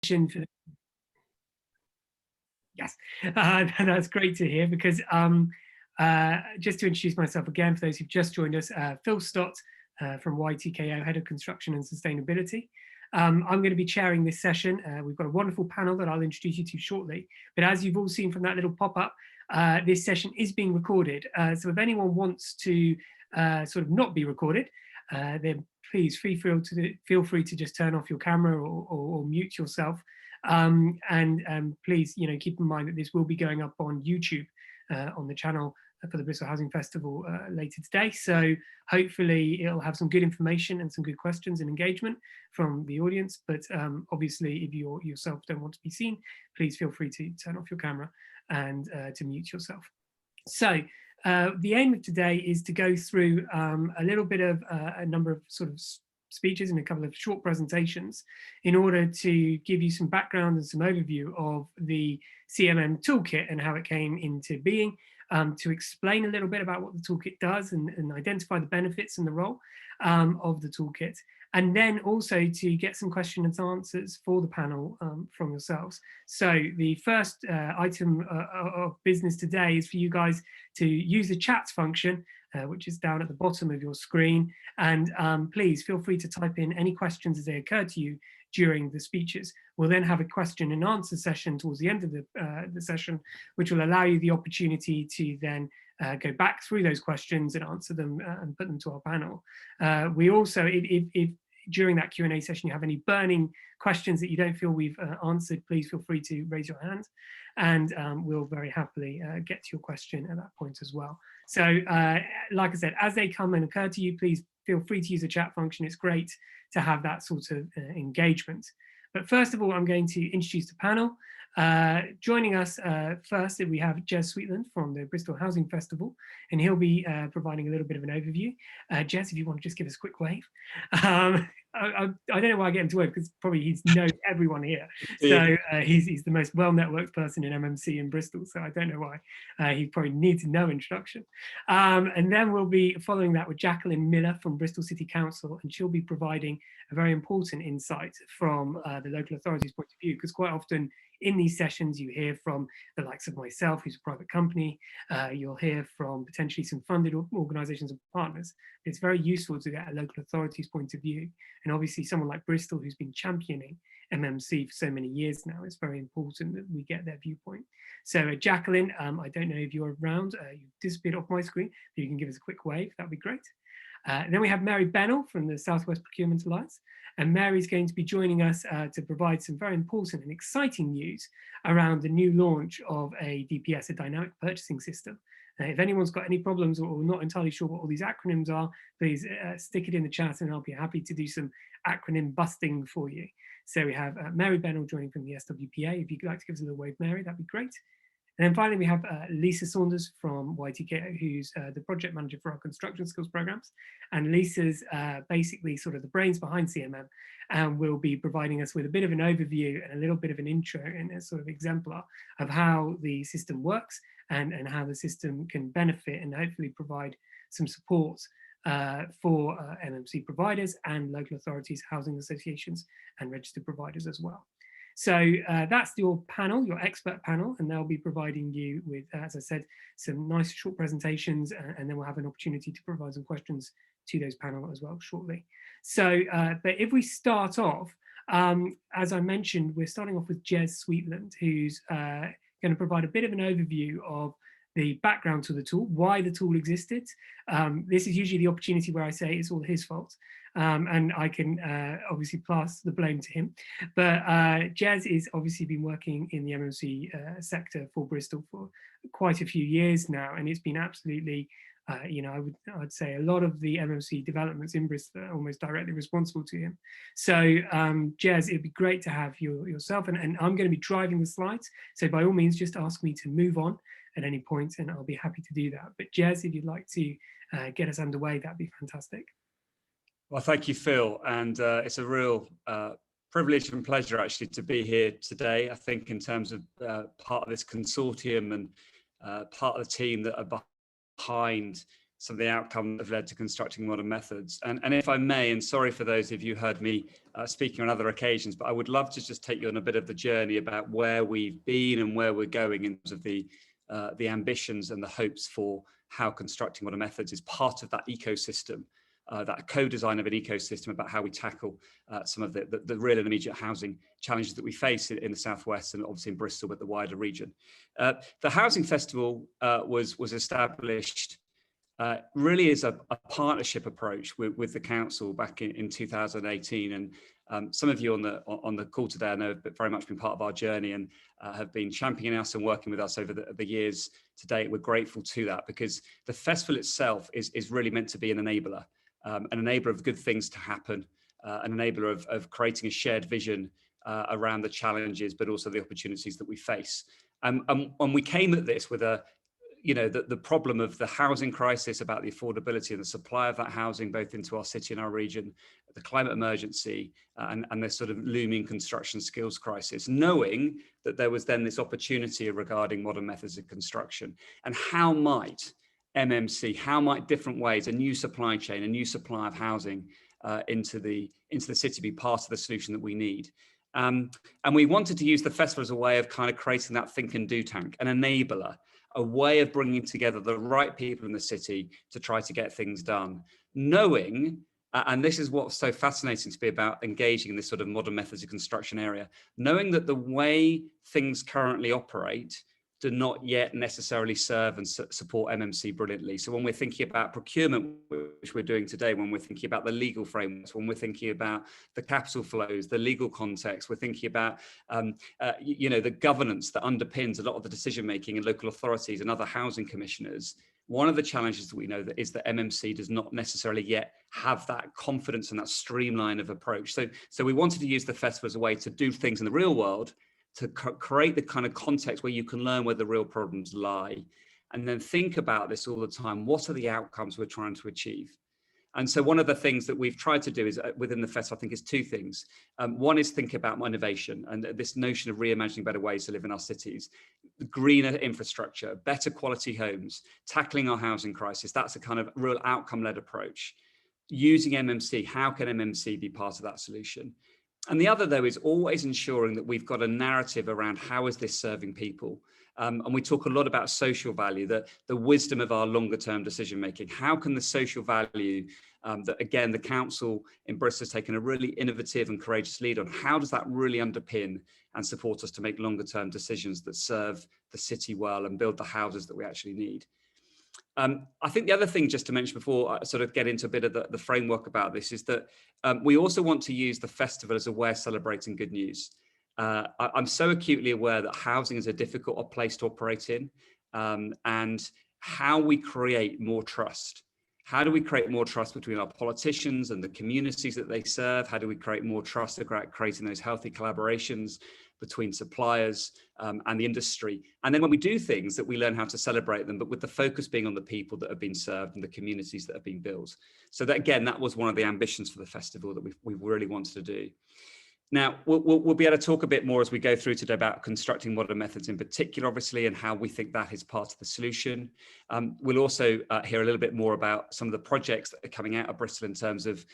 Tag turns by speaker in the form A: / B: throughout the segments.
A: For yes, that's great to hear, because just to introduce myself again, for those who've just joined us, Phil Stott from YTKO, Head of Construction and Sustainability. I'm going to be chairing this session. We've got a wonderful panel that I'll introduce you to shortly. But as you've all seen from that little pop-up, this session is being recorded. So if anyone wants to sort of not be recorded, then please feel free to just turn off your camera or mute yourself. And please, keep in mind that this will be going up on YouTube on the channel for the Bristol Housing Festival later today. So hopefully it'll have some good information and some good questions and engagement from the audience. But obviously, if you yourself don't want to be seen, please feel free to turn off your camera and to mute yourself. So the aim of today is to go through a little bit of a number of sort of speeches and a couple of short presentations in order to give you some background and some overview of the Cmm Toolkit and how it came into being, to explain a little bit about what the toolkit does and identify the benefits and the role of the toolkit, and then also to get some questions and answers for the panel from yourselves. So the first item of business today is for you guys to use the chat function, which is down at the bottom of your screen, and please feel free to type in any questions as they occur to you during the speeches. We'll then have a question and answer session towards the end of the session, which will allow you the opportunity to then go back through those questions and answer them and put them to our panel. We also, if during that Q&A session you have any burning questions that you don't feel we've answered, please feel free to raise your hand, and we'll very happily get to your question at that point as well. So like I said, as they come and occur to you, please feel free to use the chat function. It's great to have that sort of engagement. But first of all, I'm going to introduce the panel. Joining us first, we have Jez Sweetland from the Bristol Housing Festival, and he'll be providing a little bit of an overview. Jez, if you want to just give us a quick wave. I don't know why I get him to wave, because probably he knows everyone here. So he's the most well-networked person in MMC in Bristol, so I don't know why. He probably needs no introduction. And then we'll be following that with Jacqueline Miller from Bristol City Council, and she'll be providing a very important insight from the local authorities' point of view, because quite often in these sessions you hear from the likes of myself, who's a private company, you'll hear from potentially some funded organisations and partners. It's very useful to get a local authorities' point of view, and obviously someone like Bristol, who's been championing MMC for so many years now, it's very important that we get their viewpoint. So Jacqueline, I don't know if you're around, you've disappeared off my screen, but you can give us a quick wave, that'd be great. Then we have Mary Bennell from the Southwest Procurement Alliance, and Mary's going to be joining us to provide some very important and exciting news around the new launch of a DPS, a dynamic purchasing system. If anyone's got any problems or not entirely sure what all these acronyms are, please stick it in the chat and I'll be happy to do some acronym busting for you. So we have Mary Bennell joining from the SWPA. If you'd like to give us a little wave, Mary, that'd be great. And then finally, we have Lisa Saunders from YTKO, who's the project manager for our construction skills programs. And Lisa's basically sort of the brains behind CMM, and will be providing us with a bit of an overview and a little bit of an intro and a sort of exemplar of how the system works and how the system can benefit and hopefully provide some support for MMC providers and local authorities, housing associations, and registered providers as well. So that's your panel, your expert panel, and they'll be providing you with, as I said, some nice short presentations, and then we'll have an opportunity to provide some questions to those panel as well shortly. So, but if we start off, as I mentioned, we're starting off with Jez Sweetland, who's going to provide a bit of an overview of the background to the tool, why the tool existed. This is usually the opportunity where I say it's all his fault. And I can obviously pass the blame to him. But Jez is obviously been working in the MMC sector for Bristol for quite a few years now, and it's been absolutely, I'd say a lot of the MMC developments in Bristol are almost directly responsible to him. So Jez, it'd be great to have yourself, and I'm going to be driving the slides. So by all means, just ask me to move on at any point, and I'll be happy to do that. But Jez, if you'd like to get us underway, that'd be fantastic.
B: Well, thank you, Phil, and it's a real privilege and pleasure actually to be here today. I think in terms of part of this consortium and part of the team that are behind some of the outcomes that have led to constructing modern methods. And if I may, and sorry for those of you who heard me speaking on other occasions, but I would love to just take you on a bit of the journey about where we've been and where we're going in terms of the ambitions and the hopes for how constructing modern methods is part of that ecosystem, that co-design of an ecosystem about how we tackle some of the real and immediate housing challenges that we face in the Southwest and obviously in Bristol, but the wider region. The Housing Festival was established really is a partnership approach with the council back in 2018, and some of you on the call today I know have very much been part of our journey and have been championing us and working with us over the years to date. We're grateful to that because the festival itself is really meant to be an enabler of good things to happen, an enabler of creating a shared vision around the challenges, but also the opportunities that we face. And we came at this with the problem of the housing crisis, about the affordability and the supply of that housing, both into our city and our region, the climate emergency, and the sort of looming construction skills crisis, knowing that there was then this opportunity regarding modern methods of construction, and how might MMC, how might different ways, a new supply chain, a new supply of housing into the city be part of the solution that we need. And we wanted to use the festival as a way of kind of creating that think and do tank, an enabler, a way of bringing together the right people in the city to try to get things done, knowing, and this is what's so fascinating to be about engaging in this sort of modern methods of construction area, knowing that the way things currently operate do not yet necessarily serve and support MMC brilliantly. So when we're thinking about procurement, which we're doing today, when we're thinking about the legal frameworks, when we're thinking about the capital flows, the legal context, we're thinking about the governance that underpins a lot of the decision making in local authorities and other housing commissioners. One of the challenges that we know is that MMC does not necessarily yet have that confidence and that streamline of approach. So we wanted to use the festival as a way to do things in the real world, to create the kind of context where you can learn where the real problems lie, and then think about this all the time. What are the outcomes we're trying to achieve? And so one of the things that we've tried to do is within the festival, I think, is two things. One is think about innovation and this notion of reimagining better ways to live in our cities, greener infrastructure, better quality homes, tackling our housing crisis. That's a kind of real outcome-led approach. Using MMC, how can MMC be part of that solution? And the other, though, is always ensuring that we've got a narrative around how is this serving people. And we talk a lot about social value, the wisdom of our longer term decision making. How can the social value that, again, the council in Bristol has taken a really innovative and courageous lead on, how does that really underpin and support us to make longer term decisions that serve the city well and build the houses that we actually need? I think the other thing just to mention before I sort of get into a bit of the framework about this is that we also want to use the festival as a way of celebrating good news. I'm so acutely aware that housing is a difficult place to operate in, and how we create more trust. How do we create more trust between our politicians and the communities that they serve? How do we create more trust about creating those healthy collaborations between suppliers and the industry? And then when we do things, that we learn how to celebrate them, but with the focus being on the people that have been served and the communities that have been built. So that, again, that was one of the ambitions for the festival that we really wanted to do. Now, we'll be able to talk a bit more as we go through today about constructing modern methods in particular, obviously, and how we think that is part of the solution. We'll also hear a little bit more about some of the projects that are coming out of Bristol in terms of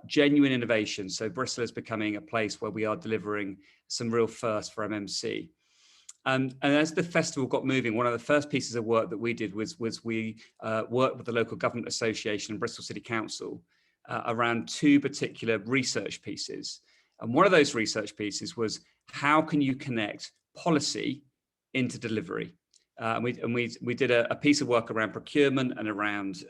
B: genuine innovation. So Bristol is becoming a place where we are delivering some real firsts for MMC. And as the festival got moving, one of the first pieces of work that we did was we worked with the local government association and Bristol City Council around two particular research pieces. And one of those research pieces was, how can you connect policy into delivery? And we did a piece of work around procurement and around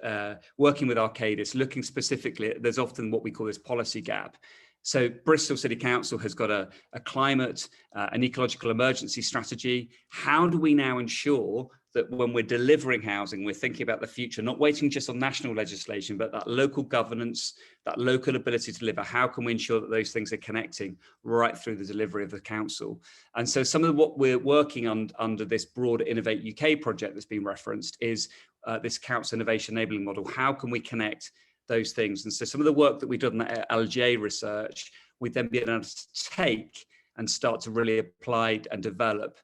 B: working with Arcadis, looking specifically, there's often what we call this policy gap. So Bristol City Council has got a climate, an ecological emergency strategy. How do we now ensure that when we're delivering housing, we're thinking about the future, not waiting just on national legislation, but that local governance, that local ability to deliver? How can we ensure that those things are connecting right through the delivery of the council? And so some of what we're working on under this broader Innovate UK project that's been referenced is this council innovation enabling model. How can we connect those things? And so some of the work that we've done at LGA research, we've then been able to take and start to really apply and develop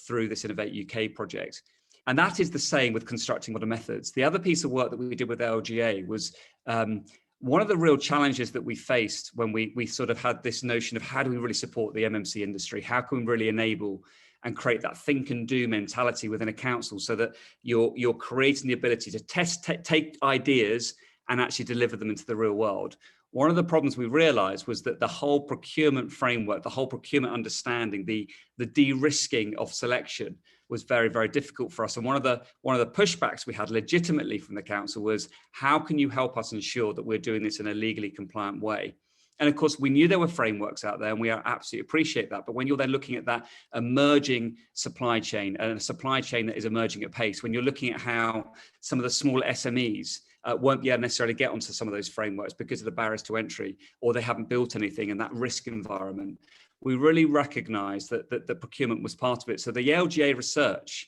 B: through this Innovate UK project. And that is the same with constructing modern methods. The other piece of work that we did with LGA was one of the real challenges that we faced when we sort of had this notion of how do we really support the MMC industry? How can we really enable and create that think and do mentality within a council so that you're creating the ability to take ideas and actually deliver them into the real world. One of the problems we realized was that the whole procurement framework, the whole procurement understanding, the de-risking of selection was very, very difficult for us. And one of the pushbacks we had legitimately from the council was, how can you help us ensure that we're doing this in a legally compliant way? And of course, we knew there were frameworks out there, and we absolutely appreciate that. But when you're then looking at that emerging supply chain, and a supply chain that is emerging at pace, when you're looking at how some of the smaller SMEs won't be able to necessarily get onto some of those frameworks because of the barriers to entry, or they haven't built anything in that risk environment, we really recognise that the procurement was part of it. So the LGA research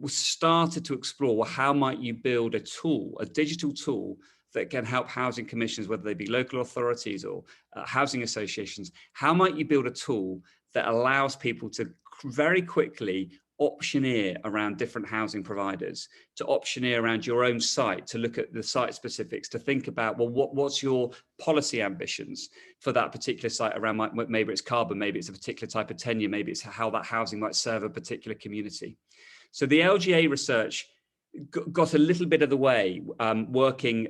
B: was started to explore, well, how might you build a tool, a digital tool, that can help housing commissions, whether they be local authorities or housing associations. How might you build a tool that allows people to very quickly optioneer around different housing providers, to optioneer around your own site, to look at the site specifics, to think about, well, what's your policy ambitions for that particular site around, maybe it's carbon, maybe it's a particular type of tenure, maybe it's how that housing might serve a particular community. So the LGA research got a little bit of the way, working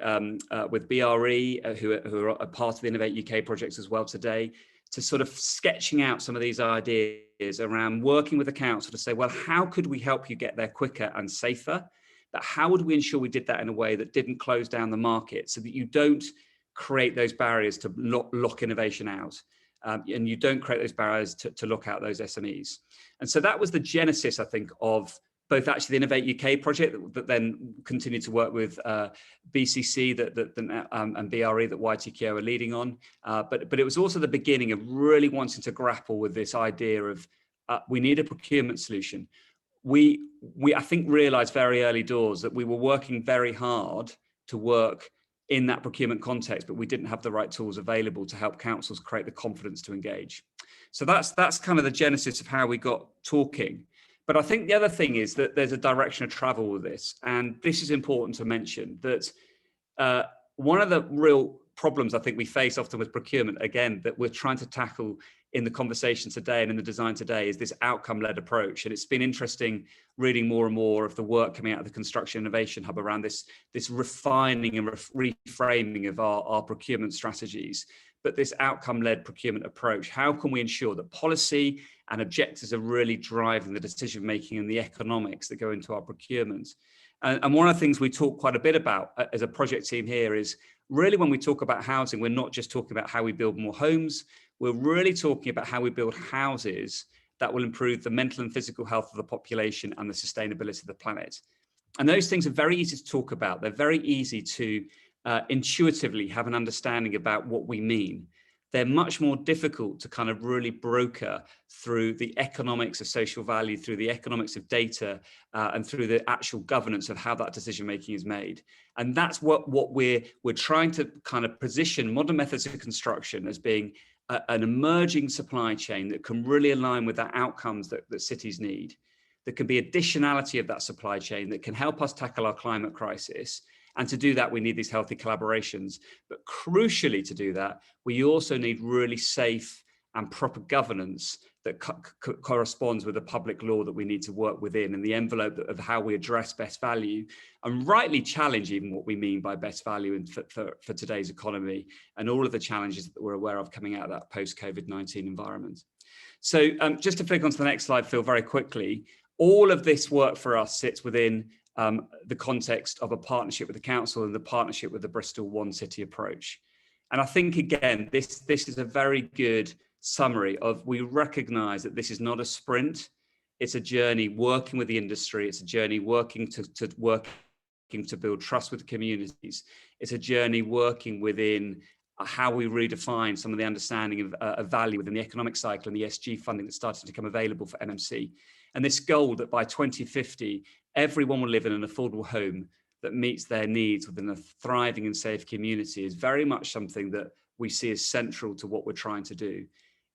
B: with BRE, who are a part of the Innovate UK projects as well today, to sort of sketching out some of these ideas around working with the council to say, well, how could we help you get there quicker and safer? But how would we ensure we did that in a way that didn't close down the market, so that you don't create those barriers to lock innovation out, and you don't create those barriers to lock out those SMEs. And so that was the genesis, I think, of both actually the Innovate UK project that then continued to work with BCC and BRE that YTKO are leading on. But it was also the beginning of really wanting to grapple with this idea of we need a procurement solution. We I think realized very early doors that we were working very hard to work in that procurement context, but we didn't have the right tools available to help councils create the confidence to engage. So that's kind of the genesis of how we got talking. But I think the other thing is that there's a direction of travel with this. And this is important to mention, that one of the real problems I think we face often with procurement, again, that we're trying to tackle in the conversation today and in the design today, is this outcome-led approach. And it's been interesting reading more and more of the work coming out of the Construction Innovation Hub around this refining and reframing of our procurement strategies. But this outcome-led procurement approach, how can we ensure that policy and objectives are really driving the decision-making and the economics that go into our procurement? And one of the things we talk quite a bit about as a project team here is really, when we talk about housing, we're not just talking about how we build more homes, we're really talking about how we build houses that will improve the mental and physical health of the population and the sustainability of the planet. And those things are very easy to talk about. They're very easy to intuitively have an understanding about what we mean. They're much more difficult to kind of really broker through the economics of social value, through the economics of data, and through the actual governance of how that decision making is made. And that's what we're trying to kind of position modern methods of construction as being an emerging supply chain that can really align with the outcomes that cities need. There can be additionality of that supply chain that can help us tackle our climate crisis. And to do that, we need these healthy collaborations. But crucially, to do that, we also need really safe and proper governance that corresponds with the public law that we need to work within, and the envelope of how we address best value, and rightly challenge even what we mean by best value for today's economy and all of the challenges that we're aware of coming out of that post-COVID-19 environment. So just to flick onto the next slide, Phil, very quickly, all of this work for us sits within the context of a partnership with the council and the partnership with the Bristol One City approach. And I think, again, this is a very good summary of, we recognise that this is not a sprint, it's a journey working with the industry, it's a journey working to build trust with the communities, it's a journey working within how we redefine some of the understanding of value within the economic cycle and the ESG funding that's starting to become available for MMC. And this goal that by 2050, everyone will live in an affordable home that meets their needs within a thriving and safe community is very much something that we see as central to what we're trying to do.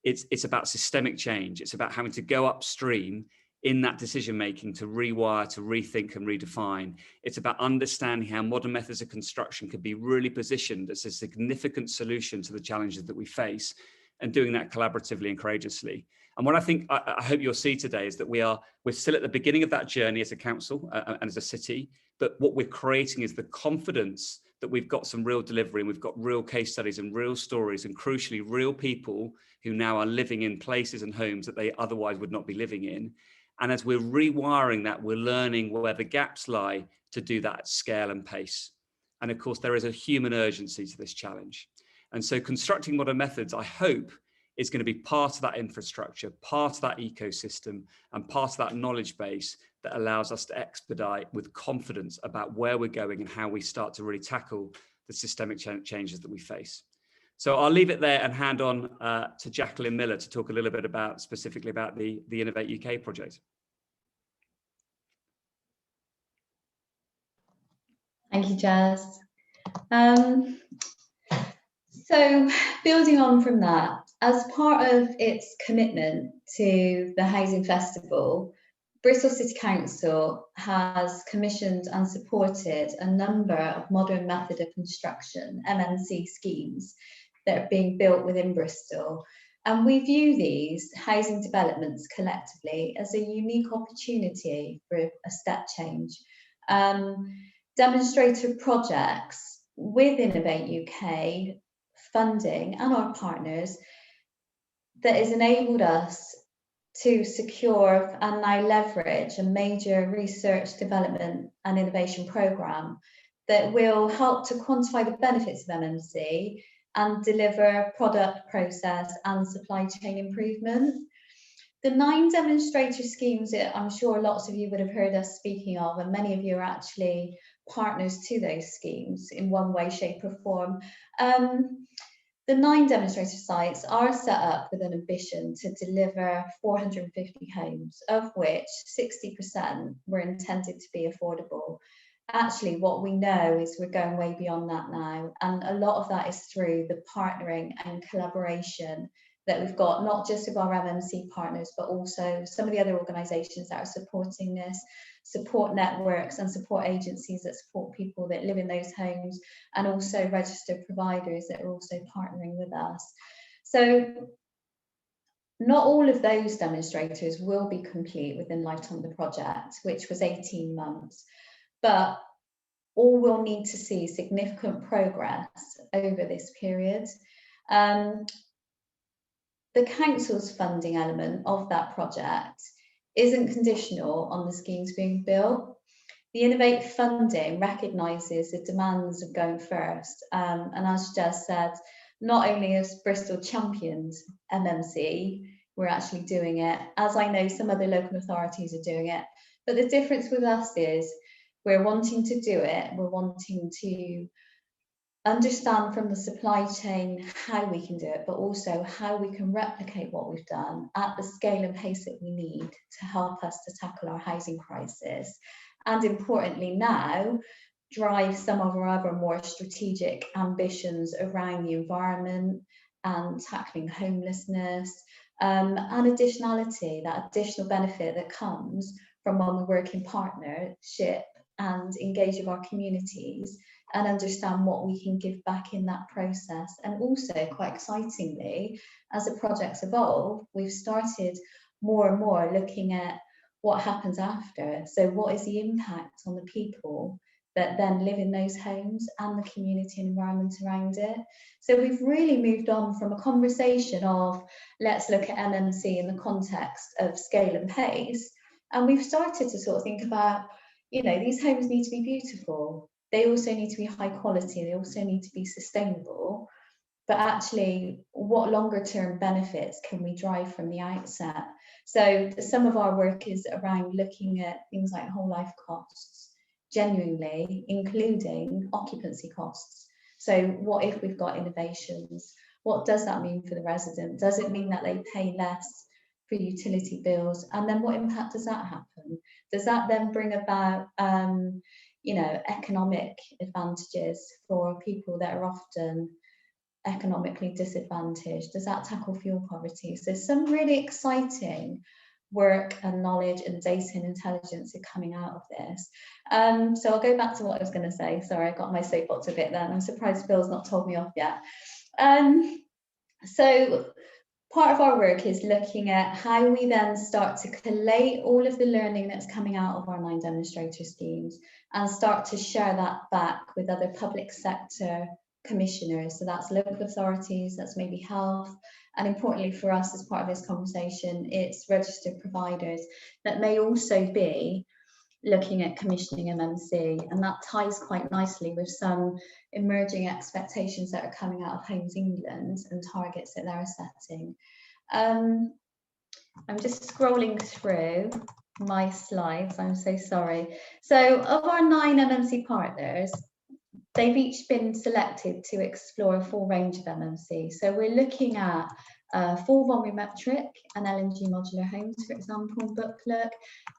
B: It's about systemic change. It's about having to go upstream in that decision making to rewire, to rethink and redefine. It's about understanding how modern methods of construction could be really positioned as a significant solution to the challenges that we face, and doing that collaboratively and courageously. And what I hope you'll see today is that we're still at the beginning of that journey as a council and as a city, but what we're creating is the confidence that we've got some real delivery, and we've got real case studies and real stories, and crucially real people who now are living in places and homes that they otherwise would not be living in. And as we're rewiring that, we're learning where the gaps lie to do that at scale and pace. And of course, there is a human urgency to this challenge. And so constructing modern methods, I hope, is going to be part of that infrastructure, part of that ecosystem, and part of that knowledge base that allows us to expedite with confidence about where we're going and how we start to really tackle the systemic changes that we face. So I'll leave it there and hand on to Jacqueline Miller to talk a little bit specifically about the Innovate UK project.
C: Thank you, Jazz. So building on from that, as part of its commitment to the Housing Festival, Bristol City Council has commissioned and supported a number of modern method of construction, MMC schemes, that are being built within Bristol. And we view these housing developments collectively as a unique opportunity for a step change. Demonstrator projects with Innovate UK funding and our partners that has enabled us to secure and now leverage a major research, development and innovation programme that will help to quantify the benefits of MMC and deliver product, process and supply chain improvement. The 9 demonstrator schemes that I'm sure lots of you would have heard us speaking of, and many of you are actually partners to those schemes in one way, shape or form. The 9 demonstrator sites are set up with an ambition to deliver 450 homes, of which 60% were intended to be affordable. Actually, what we know is we're going way beyond that now, and a lot of that is through the partnering and collaboration that we've got, not just with our MMC partners, but also some of the other organisations that are supporting this, support networks and support agencies that support people that live in those homes, and also registered providers that are also partnering with us. So not all of those demonstrators will be complete within lifetime of the project, which was 18 months, but all will need to see significant progress over this period. The council's funding element of that project isn't conditional on the schemes being built. The Innovate funding recognises the demands of going first. And as Jez said, not only has Bristol championed MMC, we're actually doing it, as I know some other local authorities are doing it. But the difference with us is we're wanting to do it, we're wanting to understand from the supply chain how we can do it, but also how we can replicate what we've done at the scale and pace that we need to help us to tackle our housing crisis. And importantly now, drive some of our other more strategic ambitions around the environment and tackling homelessness, and additionality, that additional benefit that comes from when we work in partnership and engage with our communities and understand what we can give back in that process. And also, quite excitingly, as the projects evolve, we've started more and more looking at what happens after. So what is the impact on the people that then live in those homes and the community and environment around it? So we've really moved on from a conversation of let's look at MMC in the context of scale and pace, and we've started to sort of think about, you know, these homes need to be beautiful, they also need to be high quality, they also need to be sustainable, but actually what longer term benefits can we drive from the outset? So some of our work is around looking at things like whole life costs, genuinely including occupancy costs. So what if we've got innovations? What does that mean for the resident? Does it mean that they pay less for utility bills? And then what impact does that happen? Does that then bring about you know, economic advantages for people that are often economically disadvantaged? Does that tackle fuel poverty? So some really exciting work and knowledge and data and intelligence are coming out of this. So I'll go back to what I was going to say. Sorry, I got my soapbox a bit then. I'm surprised Bill's not told me off yet. So part of our work is looking at how we then start to collate all of the learning that's coming out of our 9 demonstrator schemes and start to share that back with other public sector commissioners. So that's local authorities, that's maybe health, and importantly for us as part of this conversation, it's registered providers that may also be looking at commissioning MMC, and that ties quite nicely with some emerging expectations that are coming out of Homes England and targets that they're setting. I'm just scrolling through my slides, I'm so sorry. So of our 9 MMC partners, they've each been selected to explore a full range of MMC. So we're looking at full volumetric and LNG modular homes, for example, booklet,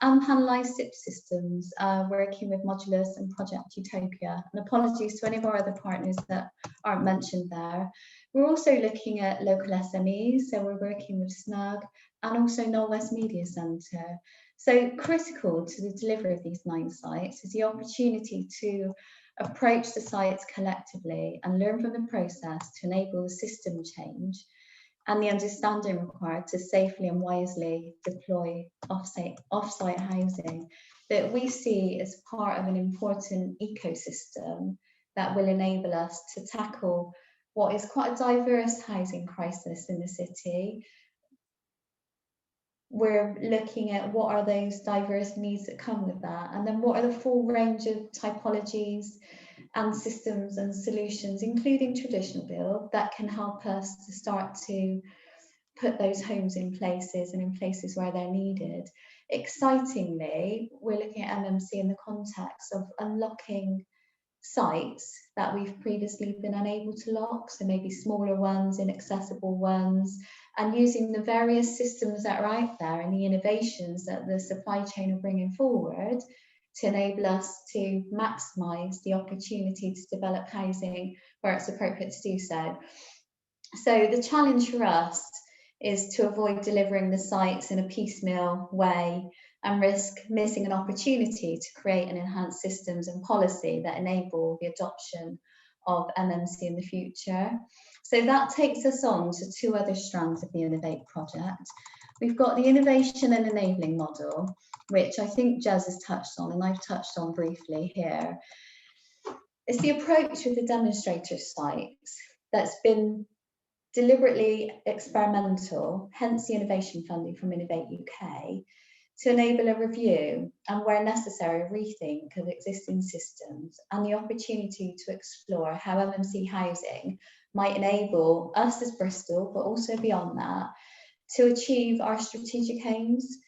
C: and panelised SIP systems, working with Modulus and Project Utopia. And apologies to any of our other partners that aren't mentioned there. We're also looking at local SMEs, so we're working with SNUG and also Knoll West Media Centre. So critical to the delivery of these 9 sites is the opportunity to approach the sites collectively and learn from the process to enable the system change and the understanding required to safely and wisely deploy offsite housing that we see as part of an important ecosystem that will enable us to tackle what is quite a diverse housing crisis in the city. We're looking at what are those diverse needs that come with that, and then what are the full range of typologies and systems and solutions, including traditional build, that can help us to start to put those homes in places and in places where they're needed. Excitingly, we're looking at MMC in the context of unlocking sites that we've previously been unable to lock, so maybe smaller ones, inaccessible ones, and using the various systems that are out there and the innovations that the supply chain are bringing forward to enable us to maximise the opportunity to develop housing where it's appropriate to do so. So the challenge for us is to avoid delivering the sites in a piecemeal way and risk missing an opportunity to create and enhance systems and policy that enable the adoption of MMC in the future. So that takes us on to 2 other strands of the Innovate project. We've got the innovation and enabling model, which I think Jez has touched on and I've touched on briefly here. It's the approach with the demonstrator sites that's been deliberately experimental, hence the innovation funding from Innovate UK, to enable a review and, where necessary, rethink of existing systems and the opportunity to explore how MMC housing might enable us as Bristol, but also beyond that, to achieve our strategic aims.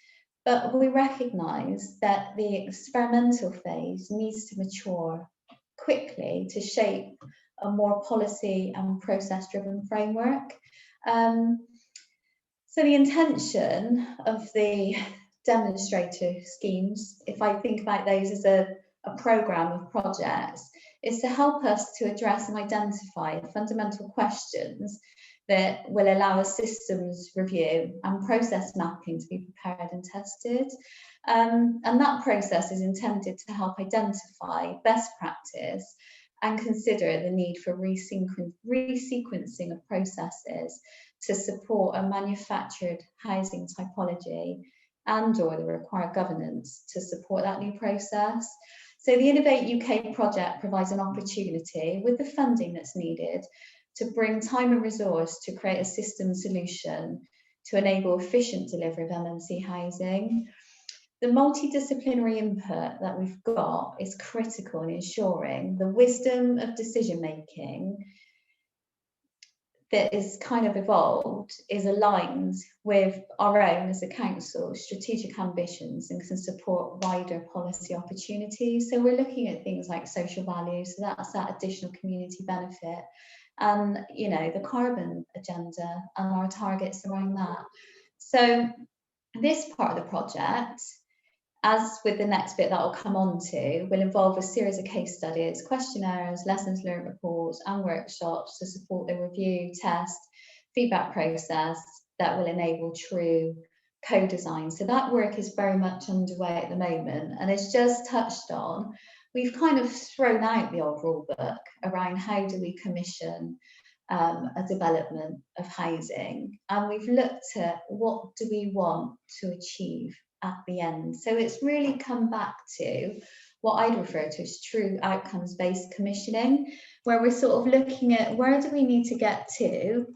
C: But we recognise that the experimental phase needs to mature quickly to shape a more policy and process-driven framework. So the intention of the demonstrator schemes, if I think about those as a programme of projects, is to help us to address and identify fundamental questions that will allow a systems review and process mapping to be prepared and tested. And that process is intended to help identify best practice and consider the need for resequencing of processes to support a manufactured housing typology and or the required governance to support that new process. So the Innovate UK project provides an opportunity with the funding that's needed to bring time and resource to create a system solution to enable efficient delivery of MMC housing. The multidisciplinary input that we've got is critical in ensuring the wisdom of decision making that is kind of evolved is aligned with our own as a council strategic ambitions and can support wider policy opportunities. So we're looking at things like social value, so that's that additional community benefit, and the carbon agenda and our targets around that. So this part of the project, as with the next bit that I'll come on to, will involve a series of case studies, questionnaires, lessons learned reports and workshops to support the review, test, feedback process that will enable true co-design. So that work is very much underway at the moment, and as just touched on, we've kind of thrown out the old rule book around how do we commission a development of housing, and we've looked at what do we want to achieve at the end. So it's really come back to what I'd refer to as true outcomes-based commissioning, where we're sort of looking at where do we need to get to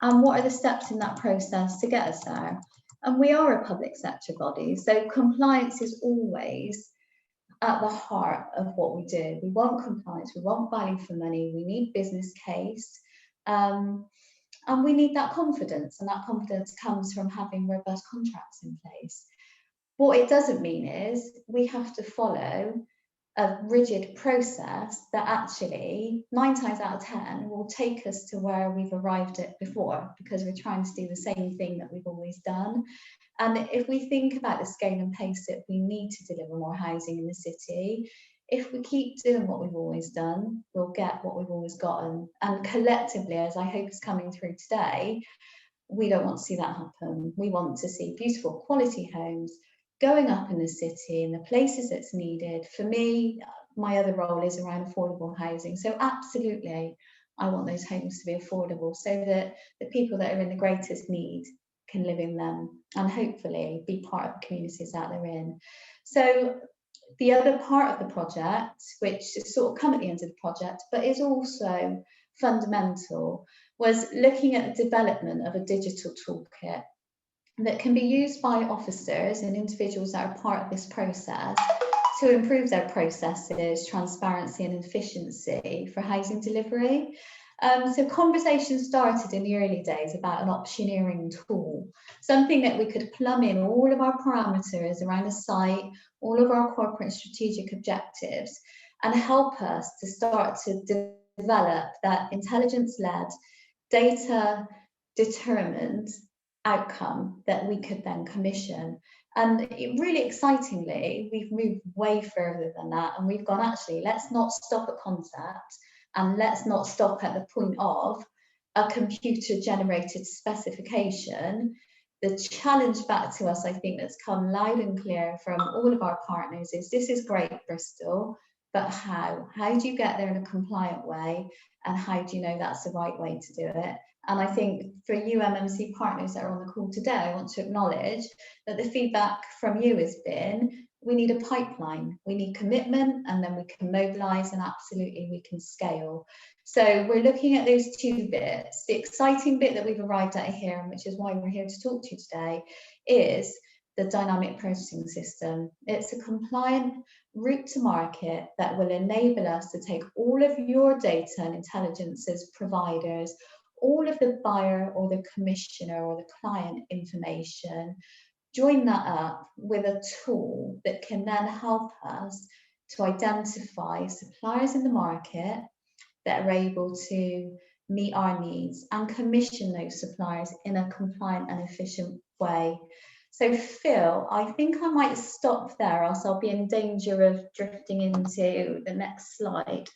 C: and what are the steps in that process to get us there. And we are a public sector body, so compliance is always at the heart of what we do. We want compliance, we want value for money, we need business case, and we need that confidence, and that confidence comes from having robust contracts in place. What it doesn't mean is we have to follow a rigid process that actually 9 times out of 10 will take us to where we've arrived at before, because we're trying to do the same thing that we've always done. And if we think about the scale and pace that we need to deliver more housing in the city, if we keep doing what we've always done, we'll get what we've always gotten. And collectively, as I hope is coming through today, we don't want to see that happen. We want to see beautiful quality homes going up in the city in the places that's needed. For me, my other role is around affordable housing. So absolutely, I want those homes to be affordable so that the people that are in the greatest need can live in them and hopefully be part of the communities that they're in. So the other part of the project, which is sort of come at the end of the project, but is also fundamental, was looking at the development of a digital toolkit that can be used by officers and individuals that are part of this process to improve their processes, transparency and efficiency for housing delivery. So conversations started in the early days about an optioneering tool, something that we could plumb in all of our parameters around a site, all of our corporate strategic objectives, and help us to start to develop that intelligence-led, data-determined outcome that we could then commission. And really excitingly, we've moved way further than that, and we've gone, actually, let's not stop at concept, and let's not stop at the point of a computer generated specification. The challenge back to us, I think, that's come loud and clear from all of our partners is, this is great, Bristol, but how? How do you get there in a compliant way? And how do you know that's the right way to do it? And I think for you MMC partners that are on the call today, I want to acknowledge that the feedback from you has been, we need a pipeline, we need commitment, and then we can mobilise, and absolutely we can scale. So we're looking at those two bits. The exciting bit that we've arrived at here, and which is why we're here to talk to you today, is the dynamic purchasing system. It's a compliant route to market that will enable us to take all of your data and intelligence as providers, all of the buyer or the commissioner or the client information, join that up with a tool that can then help us to identify suppliers in the market that are able to meet our needs and commission those suppliers in a compliant and efficient way. So Phil, I think I might stop there, else I'll be in danger of drifting into the next slide.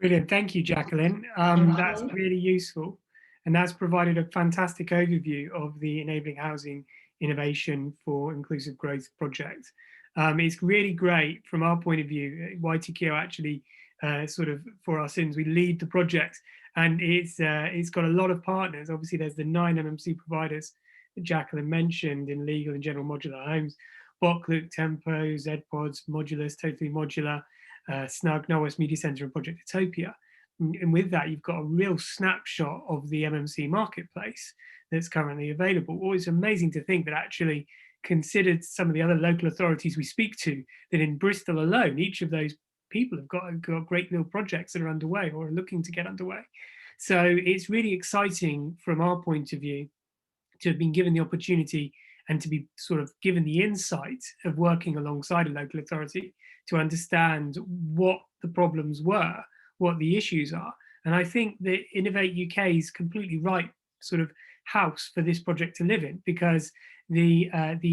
A: Brilliant, thank you, Jacqueline. That's really useful, and that's provided a fantastic overview of the Enabling Housing Innovation for Inclusive Growth project. It's really great from our point of view. YTKO actually sort of, for our sins, we lead the project, and it's got a lot of partners. Obviously, there's the 9 MMC providers that Jacqueline mentioned in legal and general modular homes: Bocklook, Tempo, ZPods, Modulus, Totally Modular, Snug, Norwest Media Centre and Project Utopia. And with that, you've got a real snapshot of the MMC marketplace that's currently available. Always amazing to think that actually, considered some of the other local authorities we speak to, that in Bristol alone, each of those people have got great little projects that are underway or are looking to get underway. So it's really exciting from our point of view to have been given the opportunity and to be sort of given the insight of working alongside a local authority to understand what the problems were, what the issues are. And I think that Innovate UK is completely right sort of house for this project to live in, because the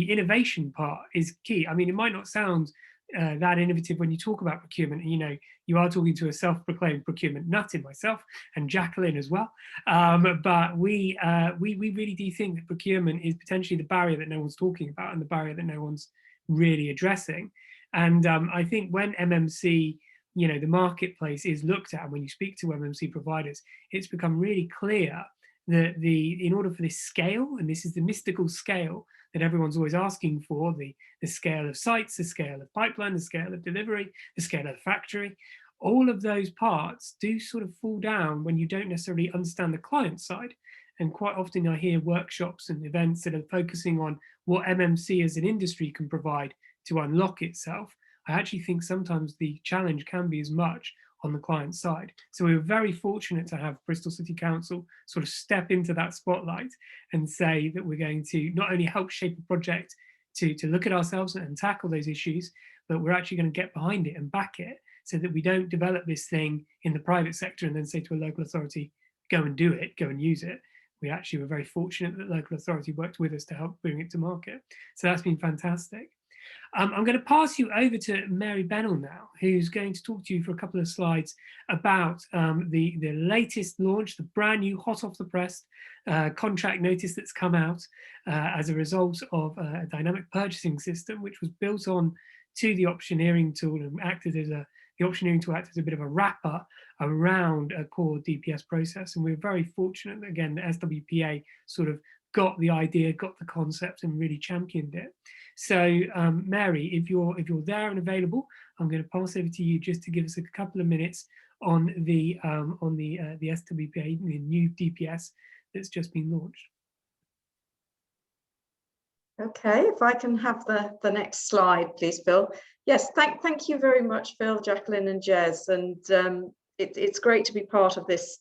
A: innovation part is key. I mean, it might not sound that innovative when you talk about procurement. And, you know, you are talking to a self-proclaimed procurement nut in myself and Jacqueline as well. But we really do think that procurement is potentially the barrier that no one's talking about and the barrier that no one's really addressing. And I think when MMC, you know, the marketplace is looked at, and when you speak to MMC providers, it's become really clear that in order for this scale, and this is the mystical scale that everyone's always asking for, the scale of sites, the scale of pipeline, the scale of delivery, the scale of the factory, all of those parts do sort of fall down when you don't necessarily understand the client side. And quite often I hear workshops and events that are focusing on what MMC as an industry can provide to unlock itself. I actually think sometimes the challenge can be as much on the client side. So we were very fortunate to have Bristol City Council sort of step into that spotlight and say that we're going to not only help shape a project to look at ourselves and tackle those issues, but we're actually going to get behind it and back it so that we don't develop this thing in the private sector and then say to a local authority, go and do it, go and use it. We actually were very fortunate that the local authority worked with us to help bring it to market. So that's been fantastic. I'm going to pass you over to Mary Bennell now, who's going to talk to you for a couple of slides about the latest launch, the brand new hot off the press contract notice that's come out as a result of a dynamic purchasing system, which was built on to the optioneering tool and acted as the optioneering tool acted as a bit of a wrapper around a core DPS process. And we're very fortunate that, again, the SWPA sort of got the idea, got the concept, and really championed it. So Mary, if you're there and available, I'm going to pass over to you just to give us a couple of minutes on the SWPA, the new DPS that's just been launched.
D: Okay, if I can have the next slide, please, Phil. Yes, thank you very much, Phil, Jacqueline, and Jez. And it's great to be part of this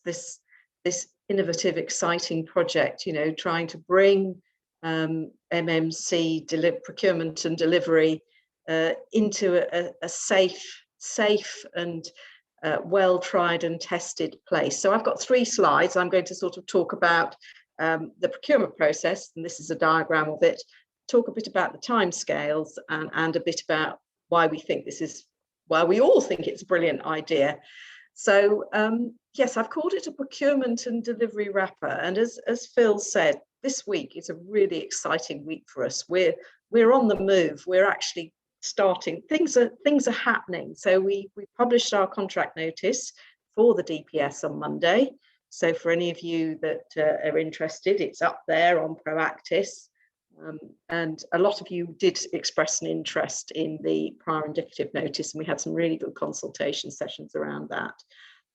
D: innovative, exciting project. You know, trying to bring MMC procurement and delivery into a safe and well tried and tested place. So I've got 3 slides. I'm going to sort of talk about the procurement process, and this is a diagram of it. Talk a bit about the timescales and a bit about why we all think it's a brilliant idea. So yes, I've called it a procurement and delivery wrapper. And as Phil said, this week is a really exciting week for us. We're on the move. We're actually starting. Things are happening. So we published our contract notice for the DPS on Monday. So for any of you that are interested, it's up there on Proactis. And a lot of you did express an interest in the prior indicative notice, and we had some really good consultation sessions around that.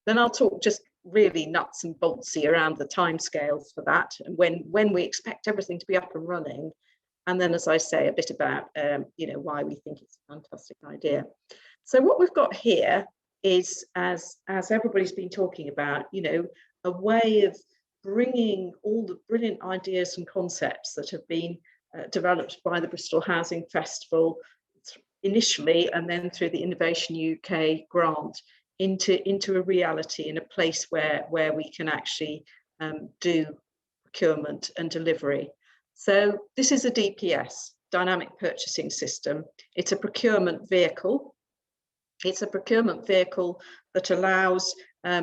D: Then I'll talk just really nuts and boltsy around the timescales for that and when we expect everything to be up and running. And then, as I say, a bit about you know, why we think it's a fantastic idea. So what we've got here is, as everybody's been talking about, you know, a way of bringing all the brilliant ideas and concepts that have been developed by the Bristol Housing Festival initially, and then through the Innovation UK grant, into a reality in a place where we can actually do procurement and delivery. So this is a DPS, dynamic purchasing system. It's a procurement vehicle. It's a procurement vehicle that allows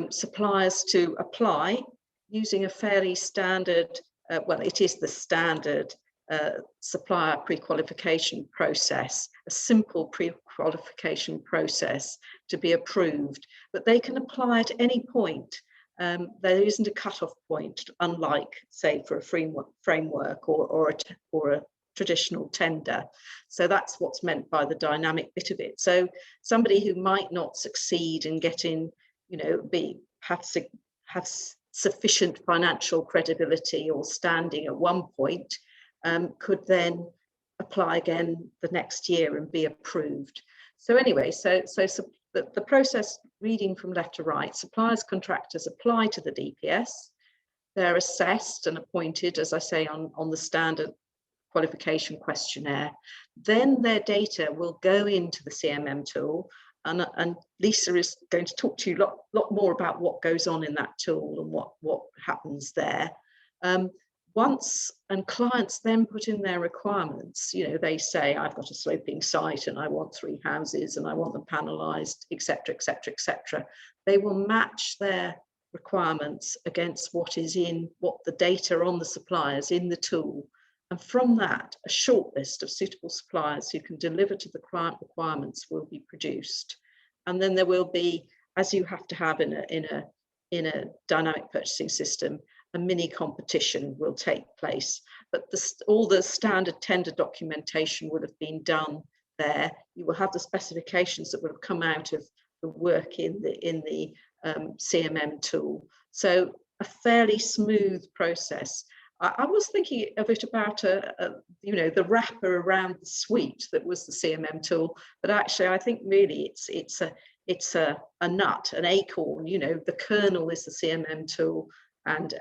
D: suppliers to apply using a fairly standard, well, it is the standard supplier pre-qualification process, a simple pre-qualification process to be approved, but they can apply at any point. There isn't a cut-off point, unlike, say, for a framework or a traditional tender. So that's what's meant by the dynamic bit of it. So somebody who might not succeed in getting, you know, have sufficient financial credibility or standing at one point could then apply again the next year and be approved. So anyway, so the process, reading from left to right, suppliers, contractors apply to the DPS. They're assessed and appointed, as I say, on the standard qualification questionnaire. Then their data will go into the CMM tool, and Lisa is going to talk to you a lot more about what goes on in that tool and what happens there. and clients then put in their requirements, you know, they say, I've got a sloping site and I want 3 houses and I want them panelized, etc., etc., etc. They will match their requirements against what the data on the suppliers in the tool. And from that, a short list of suitable suppliers who can deliver to the client requirements will be produced. And then there will be, as you have to have in a dynamic purchasing system, a mini competition will take place, but all the standard tender documentation would have been done there. You will have the specifications that would have come out of the work in the CMM tool. So a fairly smooth process. I was thinking a bit about you know, the wrapper around the suite that was the CMM tool, but actually I think really it's a nut, an acorn. You know, the kernel is the CMM tool, and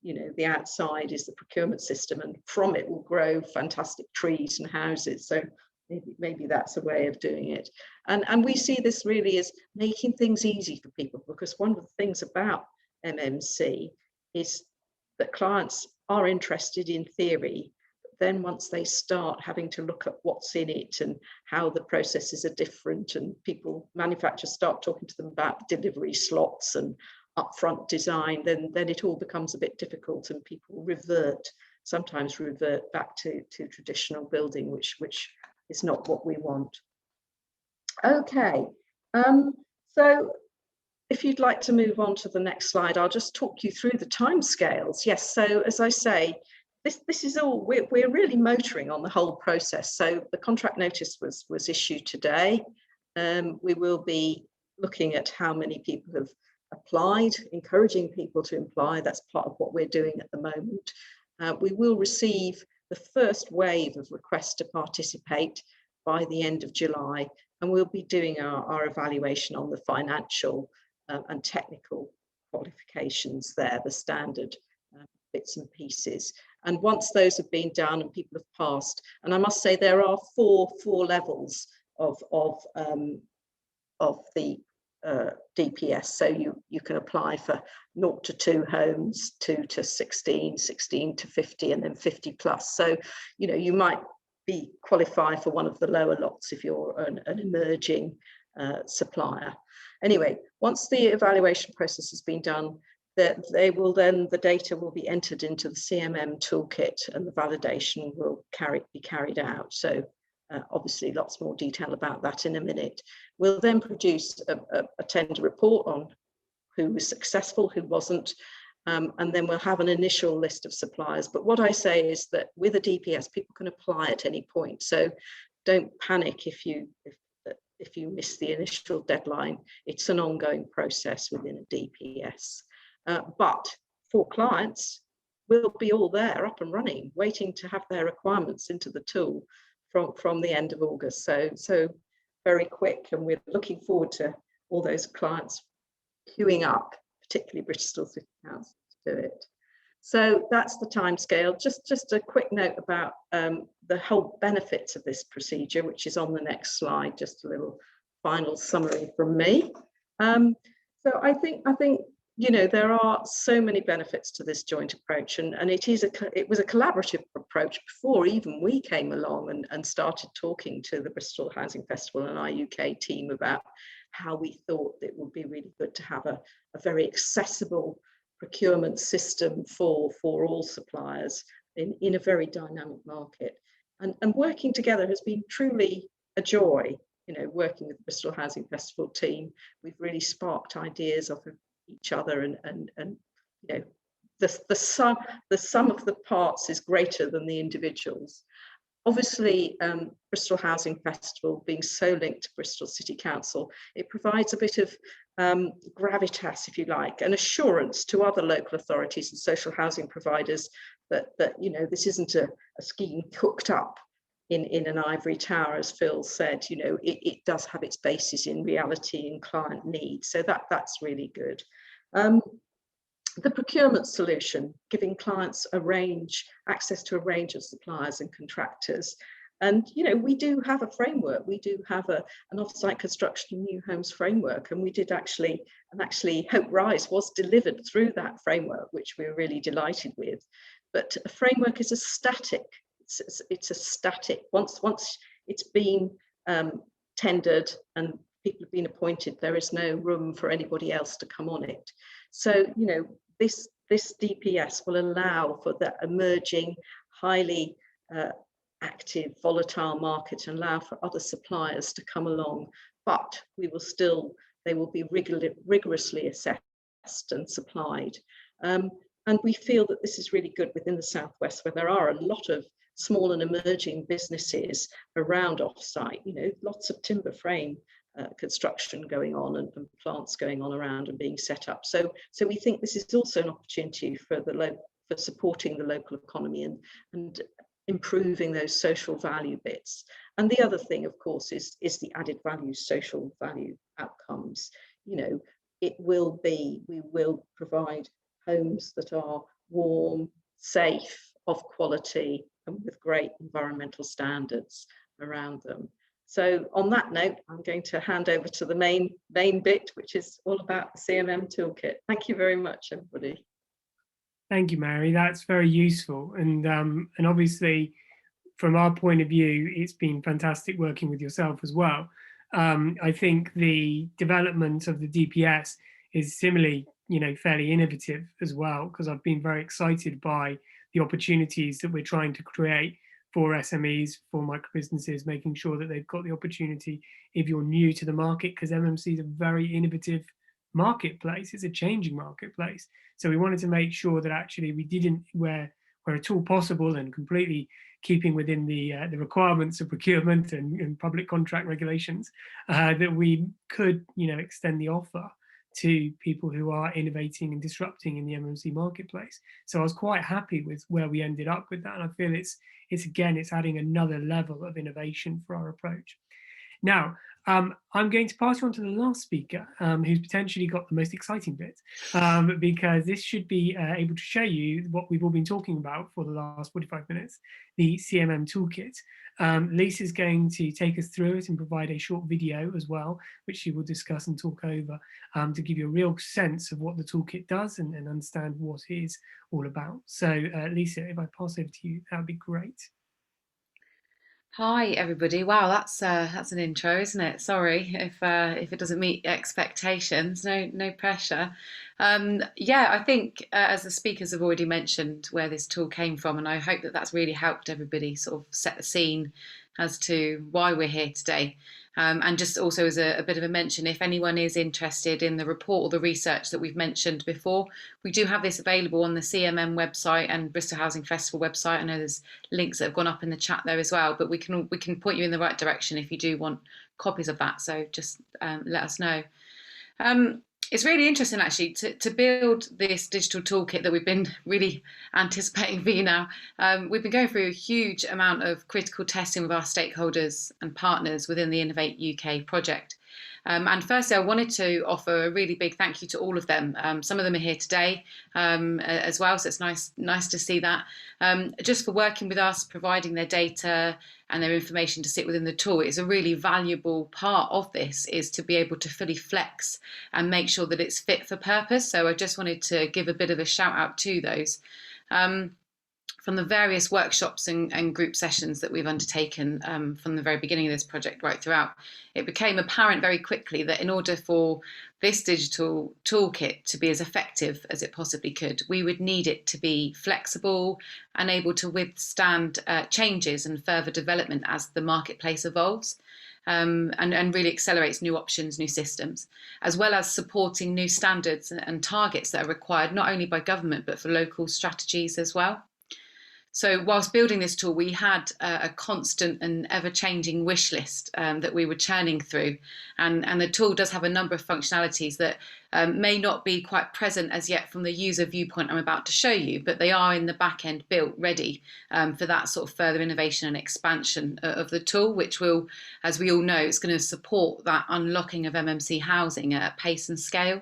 D: you know, the outside is the procurement system, and from it will grow fantastic trees and houses. So maybe that's a way of doing it. And we see this really as making things easy for people, because one of the things about MMC is that clients are interested in theory, but then once they start having to look at what's in it and how the processes are different, and manufacturers start talking to them about delivery slots and upfront design, then it all becomes a bit difficult, and people sometimes revert back to traditional building, which is not what we want. Okay, so if you'd like to move on to the next slide, I'll just talk you through the timescales. Yes, so as I say, this is all, we're really motoring on the whole process. So the contract notice was issued today. We will be looking at how many people have applied, encouraging people to apply. That's part of what we're doing at the moment. We will receive the first wave of requests to participate by the end of July, and we'll be doing our evaluation on the financial and technical qualifications there, the standard bits and pieces. And once those have been done and people have passed, and I must say there are four levels of the DPS. So you can apply for 0 to 2 homes, 2 to 16, 16 to 50, and then 50 plus. So, you know, you might be qualified for one of the lower lots if you're an emerging supplier. Anyway, once the evaluation process has been done, the data will be entered into the CMM Toolkit, and the validation will be carried out. So obviously lots more detail about that in a minute. We'll then produce a tender report on who was successful, who wasn't, and then we'll have an initial list of suppliers. But what I say is that with a DPS, people can apply at any point. So don't panic if you miss the initial deadline. It's an ongoing process within a DPS. But for clients, we'll be all there, up and running, waiting to have their requirements into the tool from the end of August. So very quick, and we're looking forward to all those clients queuing up, particularly Bristol City Council, to do it. So that's the timescale. Just a quick note about the whole benefits of this procedure, which is on the next slide. Just a little final summary from me. So I think you know, there are so many benefits to this joint approach, and it was a collaborative approach before even we came along and started talking to the Bristol Housing Festival and our UK team about how we thought it would be really good to have a very accessible procurement system for all suppliers in a very dynamic market. And working together has been truly a joy. You know, working with the Bristol Housing Festival team, we've really sparked ideas of each other, and you know, the sum of the parts is greater than the individuals. Obviously, Bristol Housing Festival being so linked to Bristol City Council, it provides a bit of gravitas, if you like, and assurance to other local authorities and social housing providers that you know, this isn't a scheme cooked up in an ivory tower, as Phil said. You know, it does have its basis in reality and client needs. So that's really good. The procurement solution, giving clients access to a range of suppliers and contractors. And, you know, we do have a framework. We do have an offsite construction and new homes framework. And we did actually Hope Rise was delivered through that framework, which we're really delighted with. but a framework is a static. It's a static. Once it's been tendered and people have been appointed, there is no room for anybody else to come on it. So, you know, this DPS will allow for that emerging, highly active, volatile market, and allow for other suppliers to come along. But they will be rigorously assessed and supplied. And we feel that this is really good within the Southwest, where there are a lot of small and emerging businesses around offsite, you know, lots of timber frame construction going on and plants going on around and being set up. So we think this is also an opportunity for for supporting the local economy and improving those social value bits. And the other thing, of course, is the added value, social value outcomes. You know, we will provide homes that are warm, safe, of quality, and with great environmental standards around them. So on that note, I'm going to hand over to the main bit, which is all about the CMM Toolkit. Thank you very much, everybody.
A: Thank you, Mary. That's very useful. And obviously, from our point of view, it's been fantastic working with yourself as well. I think the development of the DPS is similarly, you know, fairly innovative as well, because I've been very excited by the opportunities that we're trying to create for SMEs, for micro businesses, making sure that they've got the opportunity if you're new to the market, because MMC is a very innovative marketplace. It's a changing marketplace. So we wanted to make sure that actually we didn't, where at all possible and completely keeping within the requirements of procurement and public contract regulations, that we could, you know, extend the offer to people who are innovating and disrupting in the MMC marketplace. So I was quite happy with where we ended up with that. And I feel it's adding another level of innovation for our approach. Now, I'm going to pass you on to the last speaker, who's potentially got the most exciting bit, because this should be able to show you what we've all been talking about for the last 45 minutes, the CMM Toolkit. Lisa's going to take us through it and provide a short video as well, which she will discuss and talk over to give you a real sense of what the toolkit does and understand what it is all about. So Lisa, if I pass over to you, that would be great.
E: Hi everybody. Wow, that's an intro, isn't it? Sorry if it doesn't meet expectations. No pressure. Yeah, I think as the speakers have already mentioned where this tool came from, and I hope that that's really helped everybody sort of set the scene as to why we're here today. And just also as a bit of a mention, if anyone is interested in the report or the research that we've mentioned before, we do have this available on the CMM website and Bristol Housing Festival website. I know there's links that have gone up in the chat there as well, but we can point you in the right direction if you do want copies of that. So just let us know. It's really interesting actually to build this digital toolkit that we've been really anticipating for you now. We've been going through a huge amount of critical testing with our stakeholders and partners within the Innovate UK project. And firstly, I wanted to offer a really big thank you to all of them. Some of them are here today as well, so it's nice to see that. Just for working with us, providing their data and their information to sit within the tool. It's a really valuable part of this is to be able to fully flex and make sure that it's fit for purpose. So I just wanted to give a bit of a shout out to those. From the various workshops and group sessions that we've undertaken from the very beginning of this project right throughout, it became apparent very quickly that in order for this digital toolkit to be as effective as it possibly could, we would need it to be flexible and able to withstand changes and further development as the marketplace evolves. And really accelerates new options, new systems, as well as supporting new standards and targets that are required not only by government but for local strategies as well. So whilst building this tool, we had a constant and ever-changing wish list that we were churning through. And the tool does have a number of functionalities that may not be quite present as yet from the user viewpoint I'm about to show you, but they are in the back end built ready for that sort of further innovation and expansion of the tool, which will, as we all know, it's going to support that unlocking of MMC housing at pace and scale.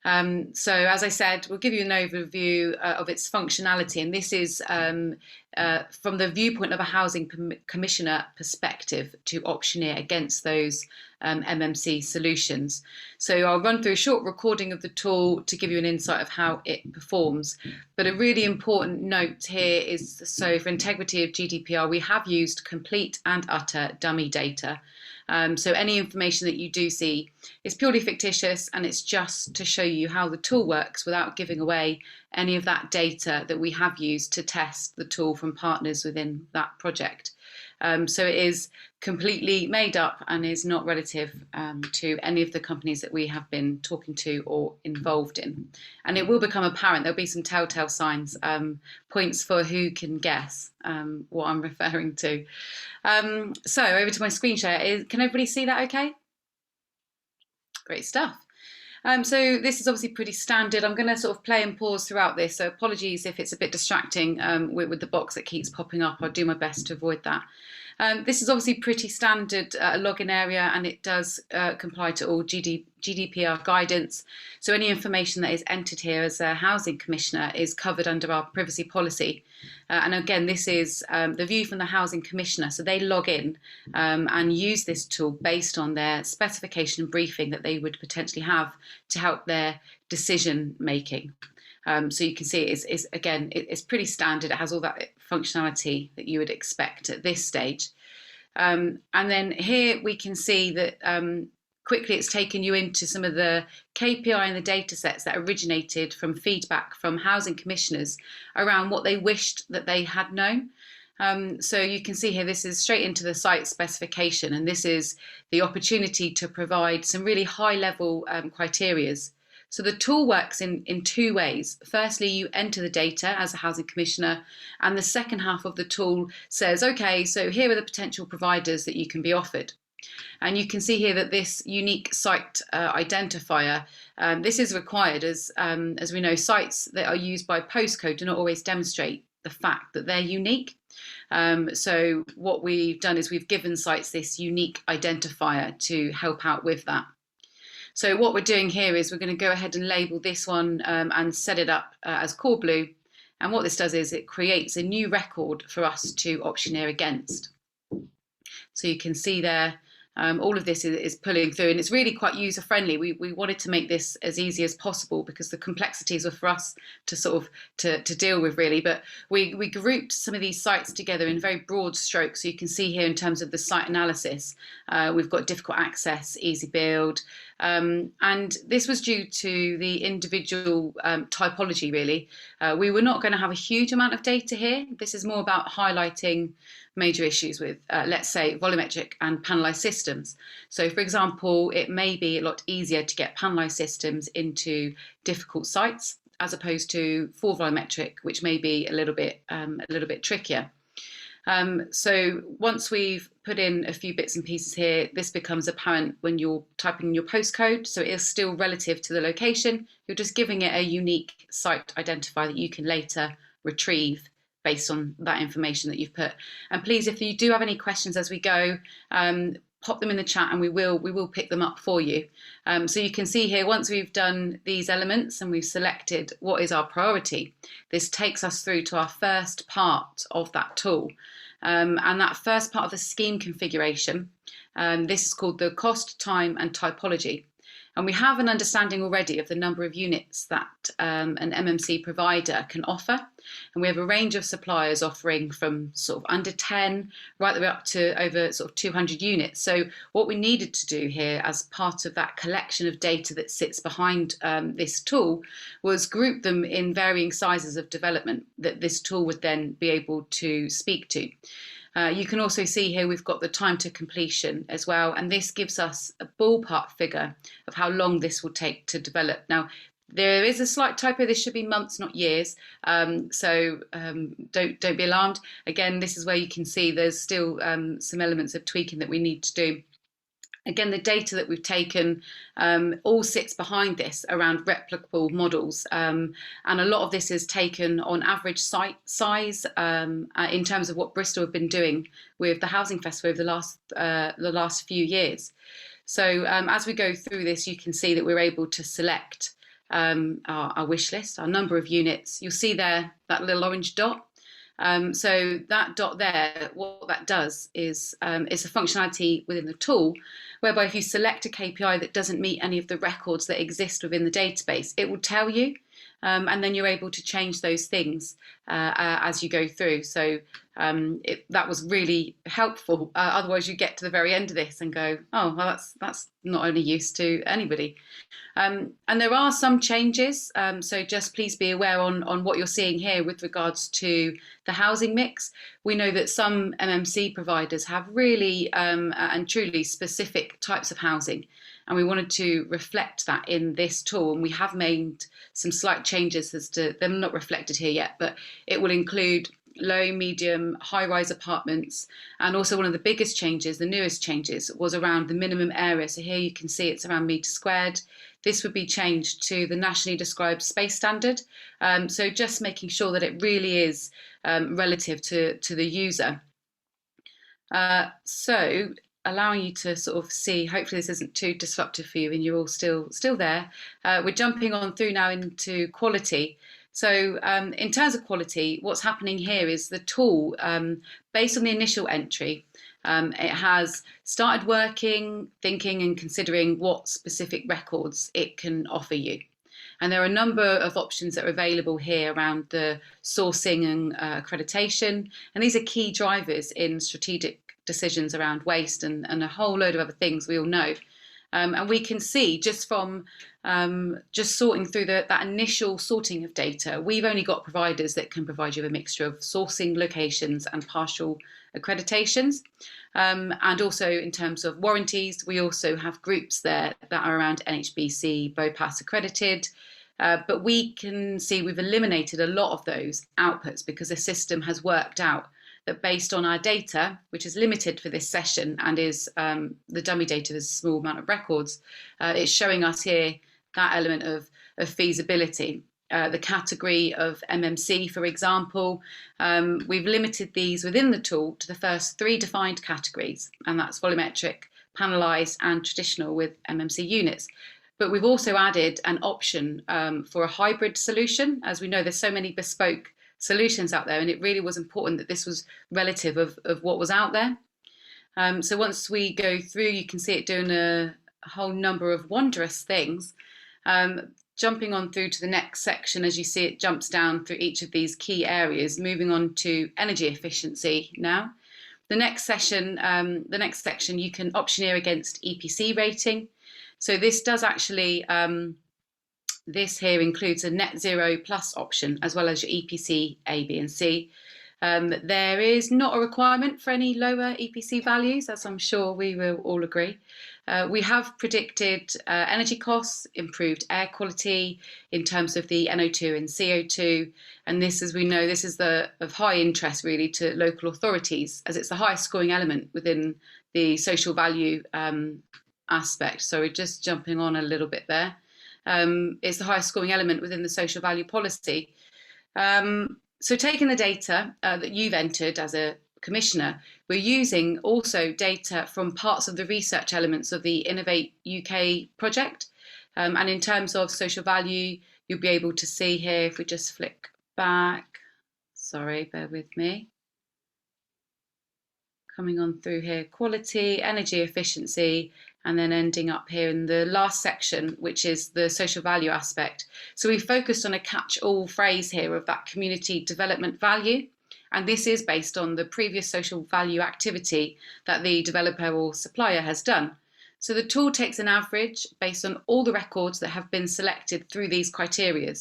E: So as I said, we'll give you an overview of its functionality, and this is from the viewpoint of a housing commissioner perspective to optioneer against those MMC solutions. So I'll run through a short recording of the tool to give you an insight of how it performs. But a really important note here is, so for integrity of GDPR, we have used complete and utter dummy data. So any information that you do see is purely fictitious, and it's just to show you how the tool works without giving away any of that data that we have used to test the tool from partners within that project. So it is completely made up and is not relative to any of the companies that we have been talking to or involved in. And it will become apparent, there'll be some telltale signs, points for who can guess what I'm referring to. So over to my screen share. Can everybody see that okay? Great stuff. So this is obviously pretty standard. I'm going to sort of play and pause throughout this, so apologies if it's a bit distracting with the box that keeps popping up. I'll do my best to avoid that. This is obviously pretty standard login area, and it does comply to all GDPR guidance. So any information that is entered here as a housing commissioner is covered under our privacy policy. And again, this is the view from the housing commissioner. So they log in and use this tool based on their specification and briefing that they would potentially have to help their decision making. So you can see it's pretty standard. It has all that functionality that you would expect at this stage. And then here we can see that quickly it's taken you into some of the KPI and the data sets that originated from feedback from housing commissioners around what they wished that they had known. So you can see here, this is straight into the site specification, and this is the opportunity to provide some really high level criterias. So the tool works in two ways. Firstly, you enter the data as a housing commissioner, and the second half of the tool says, okay, so here are the potential providers that you can be offered. And you can see here that this unique site identifier, this is required as we know, sites that are used by postcode do not always demonstrate the fact that they're unique. So what we've done is we've given sites this unique identifier to help out with that. So what we're doing here is we're going to go ahead and label this one and set it up as core blue. And what this does is it creates a new record for us to optioneer against. So you can see there, all of this is pulling through, and it's really quite user friendly. We wanted to make this as easy as possible because the complexities were for us to sort of to deal with really. But we grouped some of these sites together in very broad strokes. So you can see here in terms of the site analysis, we've got difficult access, easy build, and this was due to the individual typology really. We were not going to have a huge amount of data here. This is more about highlighting major issues with, let's say, volumetric and panelized systems. So for example, it may be a lot easier to get panelized systems into difficult sites as opposed to full volumetric, which may be a little bit trickier. So once we've put in a few bits and pieces here, this becomes apparent when you're typing your postcode. So it is still relative to the location. You're just giving it a unique site identifier that you can later retrieve based on that information that you've put. And please, if you do have any questions as we go, pop them in the chat and we will pick them up for you. So you can see here, once we've done these elements and we've selected what is our priority, this takes us through to our first part of that tool. And that first part of the scheme configuration, this is called the cost, time and typology. And we have an understanding already of the number of units that an MMC provider can offer. And we have a range of suppliers offering from sort of under 10 right the way up to over sort of 200 units. So what we needed to do here as part of that collection of data that sits behind this tool was group them in varying sizes of development that this tool would then be able to speak to. You can also see here we've got the time to completion as well, and this gives us a ballpark figure of how long this will take to develop. Now, there is a slight typo, this should be months, not years, so don't be alarmed. Again, this is where you can see there's still some elements of tweaking that we need to do. Again, the data that we've taken all sits behind this around replicable models. And a lot of this is taken on average site size in terms of what Bristol have been doing with the Housing Festival over the last few years. So as we go through this, you can see that we're able to select our wish list, our number of units. You'll see there that little orange dot. So that dot there, what that does is it's a functionality within the tool whereby if you select a KPI that doesn't meet any of the records that exist within the database, it will tell you, and then you're able to change those things as you go through. So that was really helpful. Otherwise, you get to the very end of this and go, oh, well, that's not only use to anybody. And there are some changes, so just please be aware on what you're seeing here with regards to the housing mix. We know that some MMC providers have really and truly specific types of housing, and we wanted to reflect that in this tool, and we have made some slight changes as to them, not reflected here yet, but it will include low, medium, high-rise apartments. And also one of the biggest changes, the newest changes, was around the minimum area. So here you can see it's around metre squared. This would be changed to the nationally described space standard. So just making sure that it really is relative to the user. So allowing you to sort of see, hopefully this isn't too disruptive for you and you're all still there. We're jumping on through now into quality. So in terms of quality, what's happening here is the tool, based on the initial entry, it has started working, thinking and considering what specific records it can offer you. And there are a number of options that are available here around the sourcing and accreditation. And these are key drivers in strategic decisions around waste and a whole load of other things we all know. And we can see just from just sorting through that initial sorting of data, we've only got providers that can provide you a mixture of sourcing, locations and partial accreditations. And also in terms of warranties, we also have groups there that are around NHBC, BOPAS accredited. But we can see we've eliminated a lot of those outputs because the system has worked out that based on our data, which is limited for this session and is the dummy data, there's a small amount of records, it's showing us here that element of feasibility. The category of MMC, for example, we've limited these within the tool to the first 3 defined categories, and that's volumetric, panelised and traditional with MMC units. But we've also added an option for a hybrid solution. As we know, there's so many bespoke solutions out there, and it really was important that this was relative of what was out there. So once we go through, you can see it doing a whole number of wondrous things. Jumping on through to the next section, as you see, it jumps down through each of these key areas, moving on to energy efficiency now. The next section, you can optioneer against EPC rating. So this does actually, this here includes a net zero plus option, as well as your EPC A, B and C. There is not a requirement for any lower EPC values, as I'm sure we will all agree. We have predicted energy costs, improved air quality in terms of the NO2 and CO2. And this, as we know, this is of high interest really to local authorities, as it's the highest scoring element within the social value aspect. So we're just jumping on a little bit there. It's the highest scoring element within the social value policy. So taking the data that you've entered as a commissioner, we're using also data from parts of the research elements of the Innovate UK project. And in terms of social value, you'll be able to see here, if we just flick back, sorry, bear with me. Coming on through here, quality, energy efficiency, and then ending up here in the last section, which is the social value aspect. So we focused on a catch-all phrase here of that community development value. And this is based on the previous social value activity that the developer or supplier has done. So the tool takes an average based on all the records that have been selected through these criteria.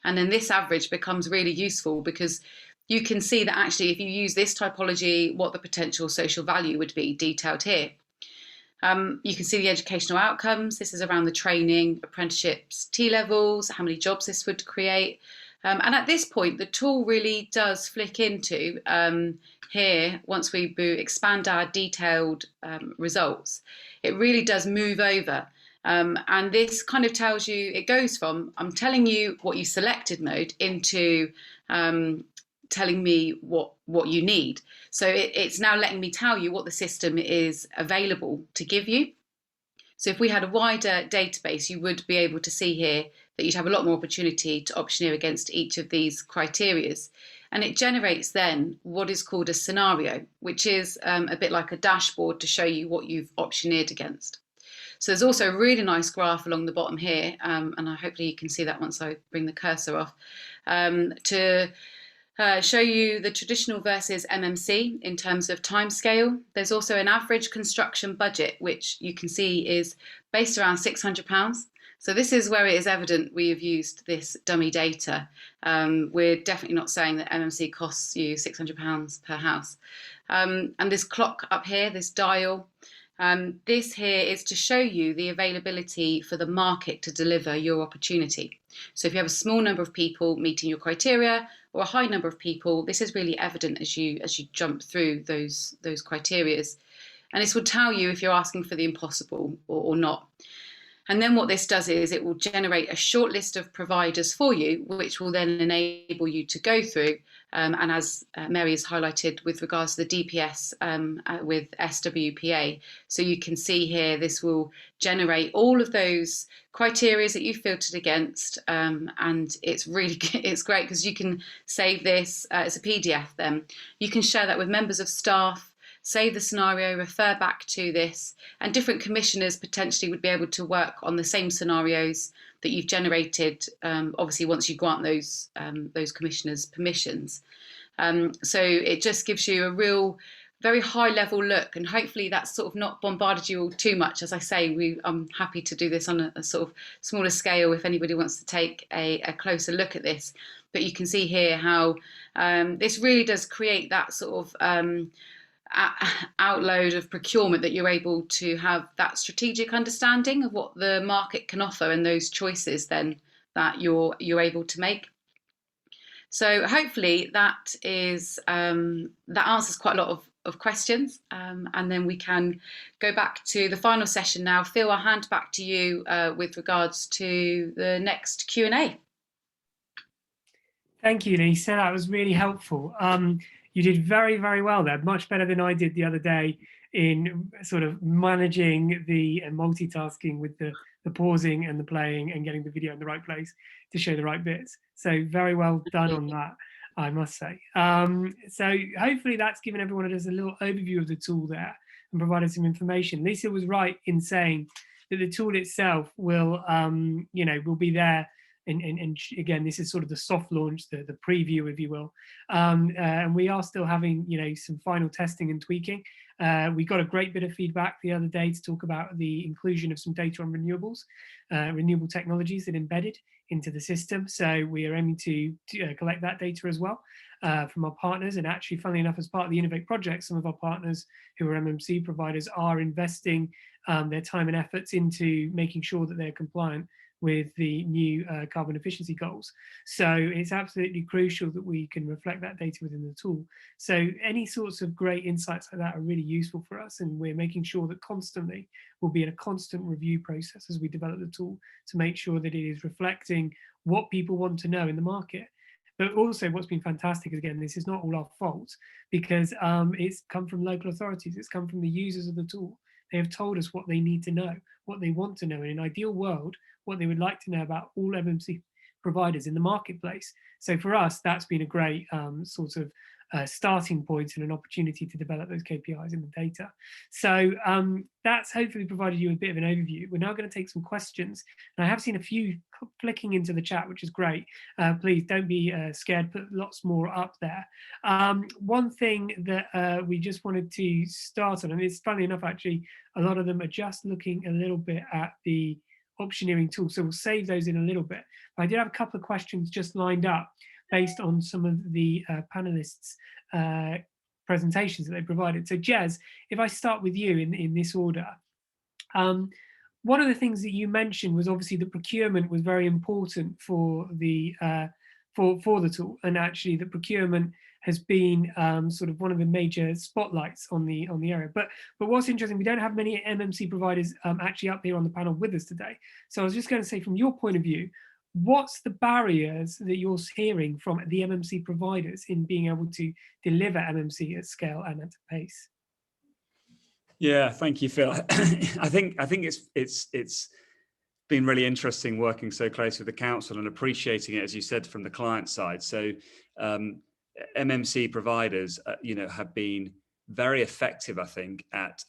E: And then this average becomes really useful because you can see that actually if you use this typology, what the potential social value would be detailed here. You can see the educational outcomes. This is around the training, apprenticeships, T-levels, how many jobs this would create. And at this point, the tool really does flick into here, once we expand our detailed results, it really does move over. And this kind of tells you, it goes from, I'm telling you what you selected mode into telling me what you need. So it's now letting me tell you what the system is available to give you. So if we had a wider database, you would be able to see here that you'd have a lot more opportunity to optioneer against each of these criterias. And it generates then what is called a scenario, which is a bit like a dashboard to show you what you've optioneered against. So there's also a really nice graph along the bottom here, and hopefully you can see that once I bring the cursor off, to show you the traditional versus MMC in terms of timescale. There's also an average construction budget, which you can see is based around £600. So this is where it is evident we have used this dummy data. We're definitely not saying that MMC costs you £600 per house. And this clock up here, this dial, this here is to show you the availability for the market to deliver your opportunity. So if you have a small number of people meeting your criteria or a high number of people, this is really evident as you jump through those criterias. And this will tell you if you're asking for the impossible or not. And then what this does is it will generate a short list of providers for you, which will then enable you to go through. And as Mary has highlighted with regards to the DPS with SWPA, so you can see here, this will generate all of those criteria that you filtered against. And it's really, it's great because you can save this as a PDF then. You can share that with members of staff, save the scenario, refer back to this, and different commissioners potentially would be able to work on the same scenarios that you've generated, obviously once you grant those commissioners permissions. So it just gives you a real, very high level look, and hopefully that's sort of not bombarded you all too much. As I say, I'm happy to do this on a sort of smaller scale if anybody wants to take a closer look at this. But you can see here how this really does create that sort of outload of procurement that you're able to have that strategic understanding of what the market can offer and those choices then that you're able to make. So hopefully that is that answers quite a lot of questions, and then we can go back to the final session now. Phil, I'll hand back to you with regards to the next Q&A.
A: Thank you, Lisa. That was really helpful. You did very, very well there, much better than I did the other day in sort of managing the multitasking with the pausing and the playing and getting the video in the right place to show the right bits. So very well done on that, I must say. So hopefully that's given everyone just a little overview of the tool there and provided some information. Lisa was right in saying that the tool itself will, will be there. And again, this is sort of the soft launch, the preview, if you will. And we are still having, some final testing and tweaking. We got a great bit of feedback the other day to talk about the inclusion of some data on renewables, renewable technologies that embedded into the system. So we are aiming to collect that data as well from our partners. And actually, funnily enough, as part of the Innovate project, some of our partners who are MMC providers are investing their time and efforts into making sure that they're compliant with the new carbon efficiency goals. So it's absolutely crucial that we can reflect that data within the tool. So any sorts of great insights like that are really useful for us, and we're making sure that constantly we'll be in a constant review process as we develop the tool to make sure that it is reflecting what people want to know in the market. But also what's been fantastic, again, this is not all our fault, because it's come from local authorities, it's come from the users of the tool. They have told us what they need to know, what they want to know in an ideal world, what they would like to know about all MMC providers in the marketplace. So for us, that's been a great sort of starting point and an opportunity to develop those KPIs in the data. So that's hopefully provided you a bit of an overview. We're now going to take some questions, and I have seen a few flicking into the chat, which is great. Please don't be scared, put lots more up there. One thing that we just wanted to start on, and it's funny enough, actually, a lot of them are just looking a little bit at the optioneering tool, so we'll save those in a little bit. But I did have a couple of questions just lined up based on some of the panelists' presentations that they provided. So Jez, if I start with you in this order, one of the things that you mentioned was obviously the procurement was very important for the tool, and actually the procurement has been sort of one of the major spotlights on the area. But what's interesting, we don't have many MMC providers actually up here on the panel with us today. So I was just going to say, from your point of view, what's the barriers that you're hearing from the MMC providers in being able to deliver MMC at scale and at pace?
B: Yeah, thank you, Phil. I think it's been really interesting working so close with the council and appreciating it, as you said, from the client side. So MMC providers, have been very effective, I think, at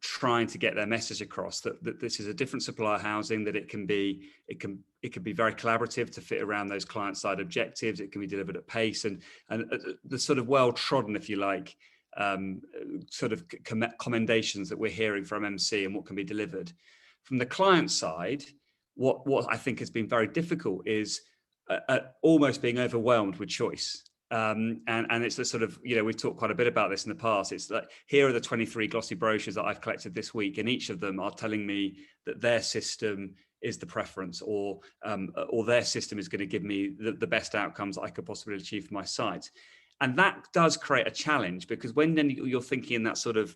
B: trying to get their message across that this is a different supplier housing, that it can be very collaborative to fit around those client side objectives. It can be delivered at pace, and the sort of well trodden, if you like, sort of commendations that we're hearing from MMC and what can be delivered. From the client side, what I think has been very difficult is almost being overwhelmed with choice. And it's a sort of, we've talked quite a bit about this in the past. It's like, here are the 23 glossy brochures that I've collected this week, and each of them are telling me that their system is the preference, or their system is going to give me the best outcomes I could possibly achieve for my site. And that does create a challenge, because when then you're thinking in that sort of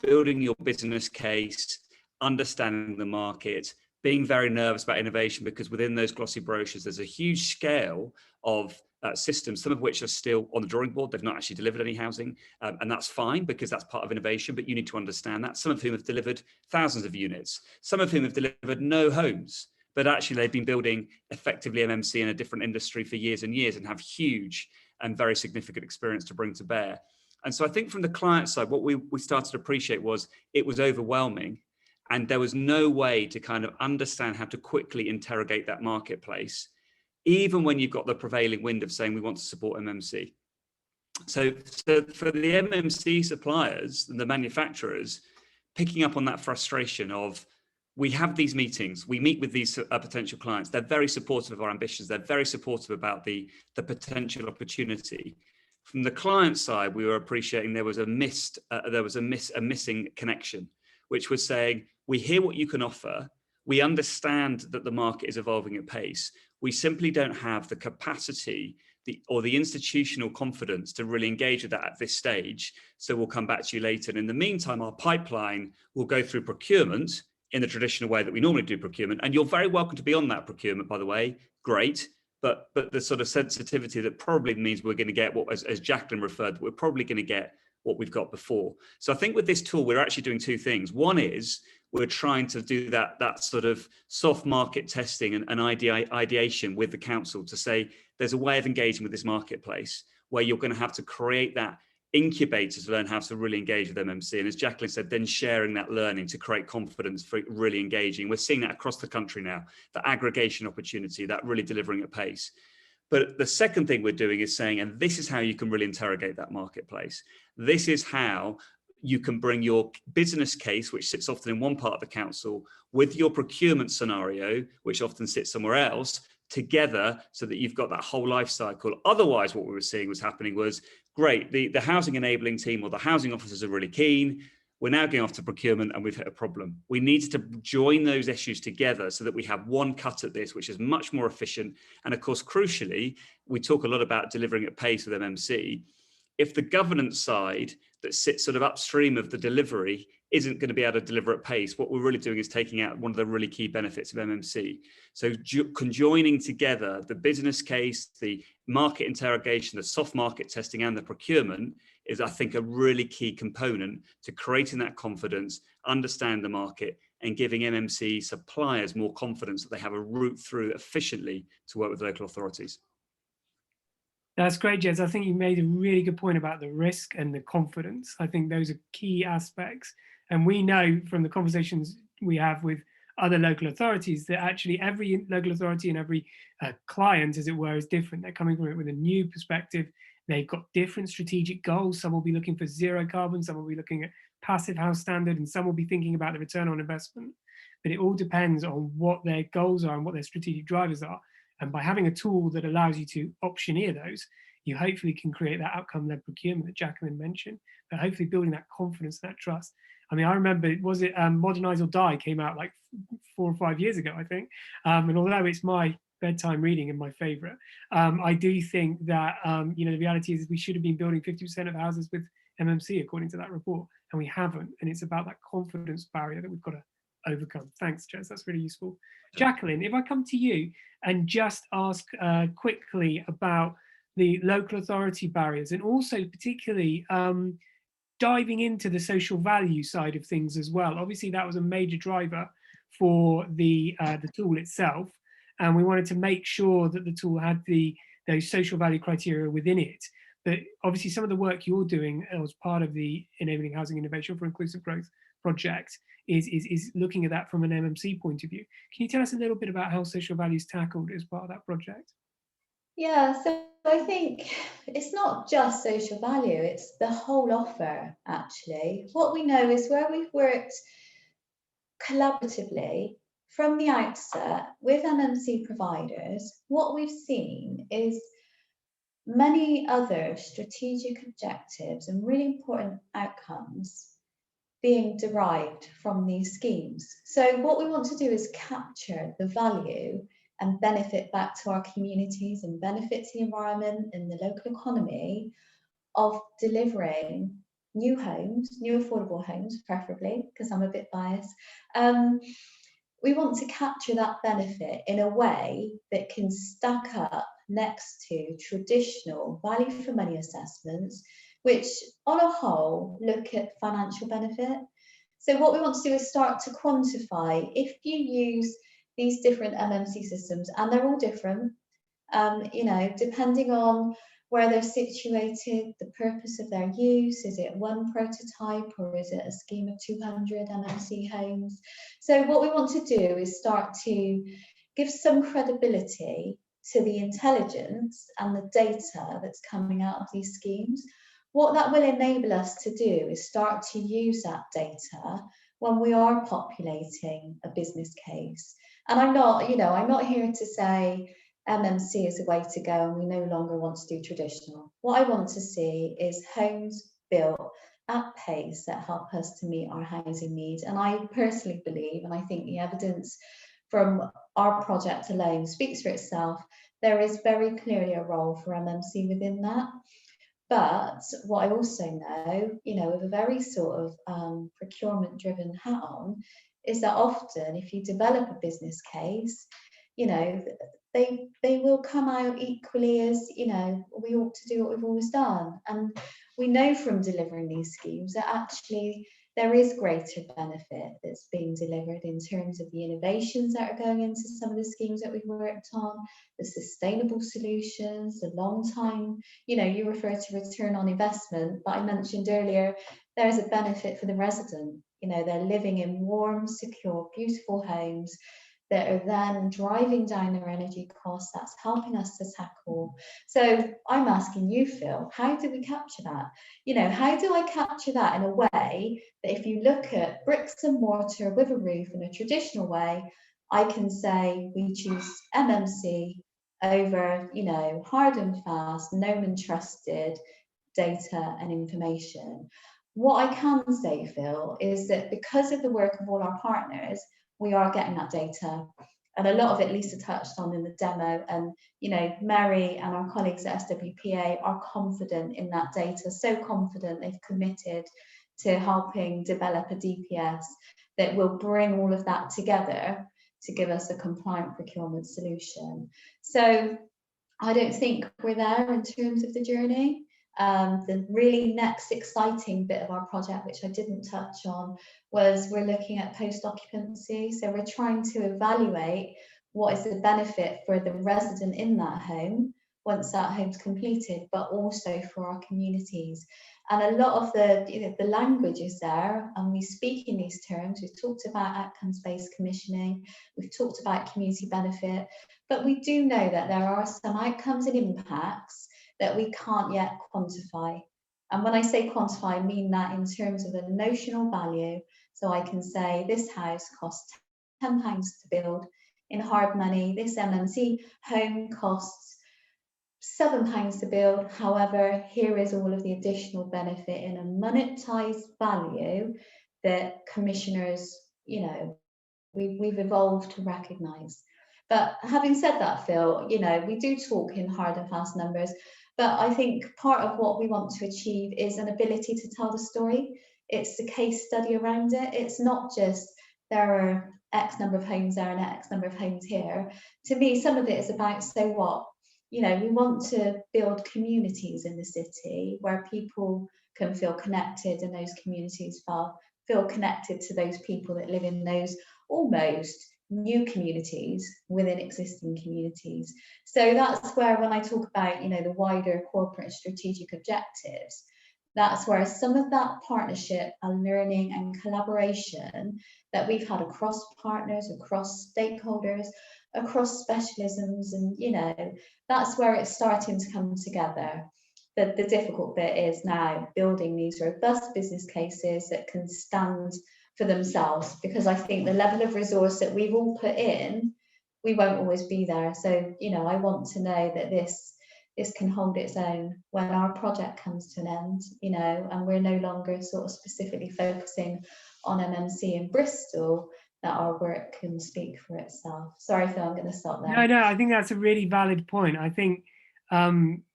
B: building your business case, understanding the market, being very nervous about innovation, because within those glossy brochures, there's a huge scale of systems, some of which are still on the drawing board. They've not actually delivered any housing, and that's fine, because that's part of innovation, but you need to understand that. Some of whom have delivered thousands of units, some of whom have delivered no homes, but actually they've been building effectively MMC in a different industry for years and years and have huge and very significant experience to bring to bear. And so I think from the client side, what we started to appreciate was it was overwhelming, and there was no way to kind of understand how to quickly interrogate that marketplace, even when you've got the prevailing wind of saying we want to support MMC. So for the MMC suppliers and the manufacturers, picking up on that frustration of, we have these meetings, we meet with these potential clients, they're very supportive of our ambitions, they're very supportive about the potential opportunity. From the client side, we were appreciating there was a missing connection, which was saying, we hear what you can offer, we understand that the market is evolving at pace, we simply don't have the capacity or the institutional confidence to really engage with that at this stage, so we'll come back to you later. And in the meantime, our pipeline will go through procurement in the traditional way that we normally do procurement, and you're very welcome to be on that procurement, by the way, great, but the sort of sensitivity that probably means we're going to get what, as Jacqueline referred, we're probably going to get what we've got before. So I think with this tool, we're actually doing two things. One is we're trying to do that sort of soft market testing and ideation with the council to say, there's a way of engaging with this marketplace where you're going to have to create that incubator to learn how to really engage with MMC. And as Jacqueline said, then sharing that learning to create confidence for really engaging. We're seeing that across the country now, the aggregation opportunity, that really delivering at pace. But the second thing we're doing is saying, and this is how you can really interrogate that marketplace. This is how you can bring your business case, which sits often in one part of the council, with your procurement scenario, which often sits somewhere else, together, so that you've got that whole life cycle. Otherwise, what we were seeing was happening was, great, the housing enabling team or the housing officers are really keen. We're now going off to procurement and we've hit a problem. We need to join those issues together so that we have one cut at this, which is much more efficient. And of course, crucially, we talk a lot about delivering at pace with MMC. If the governance side that sits sort of upstream of the delivery isn't going to be able to deliver at pace, what we're really doing is taking out one of the really key benefits of MMC. So conjoining together the business case, the market interrogation, the soft market testing, and the procurement is, I think, a really key component to creating that confidence, understanding the market, and giving MMC suppliers more confidence that they have a route through efficiently to work with local authorities.
A: That's great, Jez. I think you made a really good point about the risk and the confidence. I think those are key aspects. And we know from the conversations we have with other local authorities that actually every local authority and every client, as it were, is different. They're coming from it with a new perspective. They've got different strategic goals. Some will be looking for zero carbon, some will be looking at passive house standard, and some will be thinking about the return on investment. But it all depends on what their goals are and what their strategic drivers are. And by having a tool that allows you to optioneer those, you hopefully can create that outcome-led procurement that Jacqueline mentioned, but hopefully building that confidence, that trust. I mean, I remember, was it Modernise or Die came out like 4 or 5 years ago, I think. And although it's my bedtime reading and my favorite, I do think that, the reality is we should have been building 50% of houses with MMC, according to that report, and we haven't. And it's about that confidence barrier that we've got to overcome. Thanks, Jez. That's really useful. Jacqueline, if I come to you and just ask quickly about the local authority barriers, and also particularly diving into the social value side of things as well. Obviously, that was a major driver for the tool itself, and we wanted to make sure that the tool had those social value criteria within it. But obviously, some of the work you're doing as part of the Enabling Housing Innovation for Inclusive Growth project is looking at that from an MMC point of view. Can you tell us a little bit about how social value is tackled as part of that project?
C: Yeah, so I think it's not just social value, it's the whole offer, actually. What we know is where we've worked collaboratively from the outset with MMC providers, what we've seen is many other strategic objectives and really important outcomes being derived from these schemes. So what we want to do is capture the value and benefit back to our communities and benefit to the environment and the local economy of delivering new homes, new affordable homes, preferably, because I'm a bit biased. We want to capture that benefit in a way that can stack up next to traditional value for money assessments, which on a whole look at financial benefit. So what we want to do is start to quantify, if you use these different MMC systems, and they're all different, you know, depending on where they're situated, the purpose of their use, is it one prototype or is it a scheme of 200 MMC homes? So what we want to do is start to give some credibility to the intelligence and the data that's coming out of these schemes. What that will enable us to do is start to use that data when we are populating a business case. And I'm not, you know, I'm not here to say MMC is the way to go and we no longer want to do traditional. What I want to see is homes built at pace that help us to meet our housing needs. And I personally believe, and I think the evidence from our project alone speaks for itself, there is very clearly a role for MMC within that. But what I also know, you know, with a very sort of procurement driven hat on, is that often if you develop a business case, you know, they will come out equally as, you know, we ought to do what we've always done. And we know from delivering these schemes that actually there is greater benefit that's being delivered in terms of the innovations that are going into some of the schemes that we've worked on, the sustainable solutions, the long time, you know, you refer to return on investment, but I mentioned earlier, there is a benefit for the resident. You know, they're living in warm, secure, beautiful homes that are then driving down their energy costs. That's helping us to tackle. So I'm asking you, Phil, how do we capture that? You know, how do I capture that in a way that if you look at bricks and mortar with a roof in a traditional way, I can say we choose MMC over, you know, hard and fast, known and trusted data and information. What I can say, Phil, is that because of the work of all our partners, we are getting that data, and a lot of it Lisa touched on in the demo, and you know, Mary and our colleagues at SWPA are confident in that data, so confident they've committed to helping develop a DPS that will bring all of that together to give us a compliant procurement solution. So I don't think we're there in terms of the journey. The really next exciting bit of our project, which I didn't touch on, was we're looking at post-occupancy. So we're trying to evaluate what is the benefit for the resident in that home once that home's completed, but also for our communities. And a lot of the, you know, the language is there, and we speak in these terms. We've talked about outcomes-based commissioning, we've talked about community benefit, but we do know that there are some outcomes and impacts that we can't yet quantify. And when I say quantify, I mean that in terms of a notional value. So I can say this house costs £10 to build in hard money, this MMC home costs £7 to build. However, here is all of the additional benefit in a monetized value that commissioners, you know, we've evolved to recognize. But having said that, Phil, you know, we do talk in hard and fast numbers, but I think part of what we want to achieve is an ability to tell the story. It's the case study around it. It's not just there are X number of homes there and X number of homes here. To me, some of it is about, so what? You know, we want to build communities in the city where people can feel connected, and those communities feel connected to those people that live in those almost new communities within existing communities. So that's where, when I talk about, you know, the wider corporate strategic objectives, that's where some of that partnership and learning and collaboration that we've had across partners, across stakeholders, across specialisms, and, you know, that's where it's starting to come together. The difficult bit is now building these robust business cases that can stand for themselves, because I think the level of resource that we've all put in, we won't always be there. So, you know, I want to know that this can hold its own when our project comes to an end, you know, and we're no longer sort of specifically focusing on MMC in Bristol, that our work can speak for itself. Sorry, Phil, I'm going to stop there.
A: No, I think that's a really valid point. I think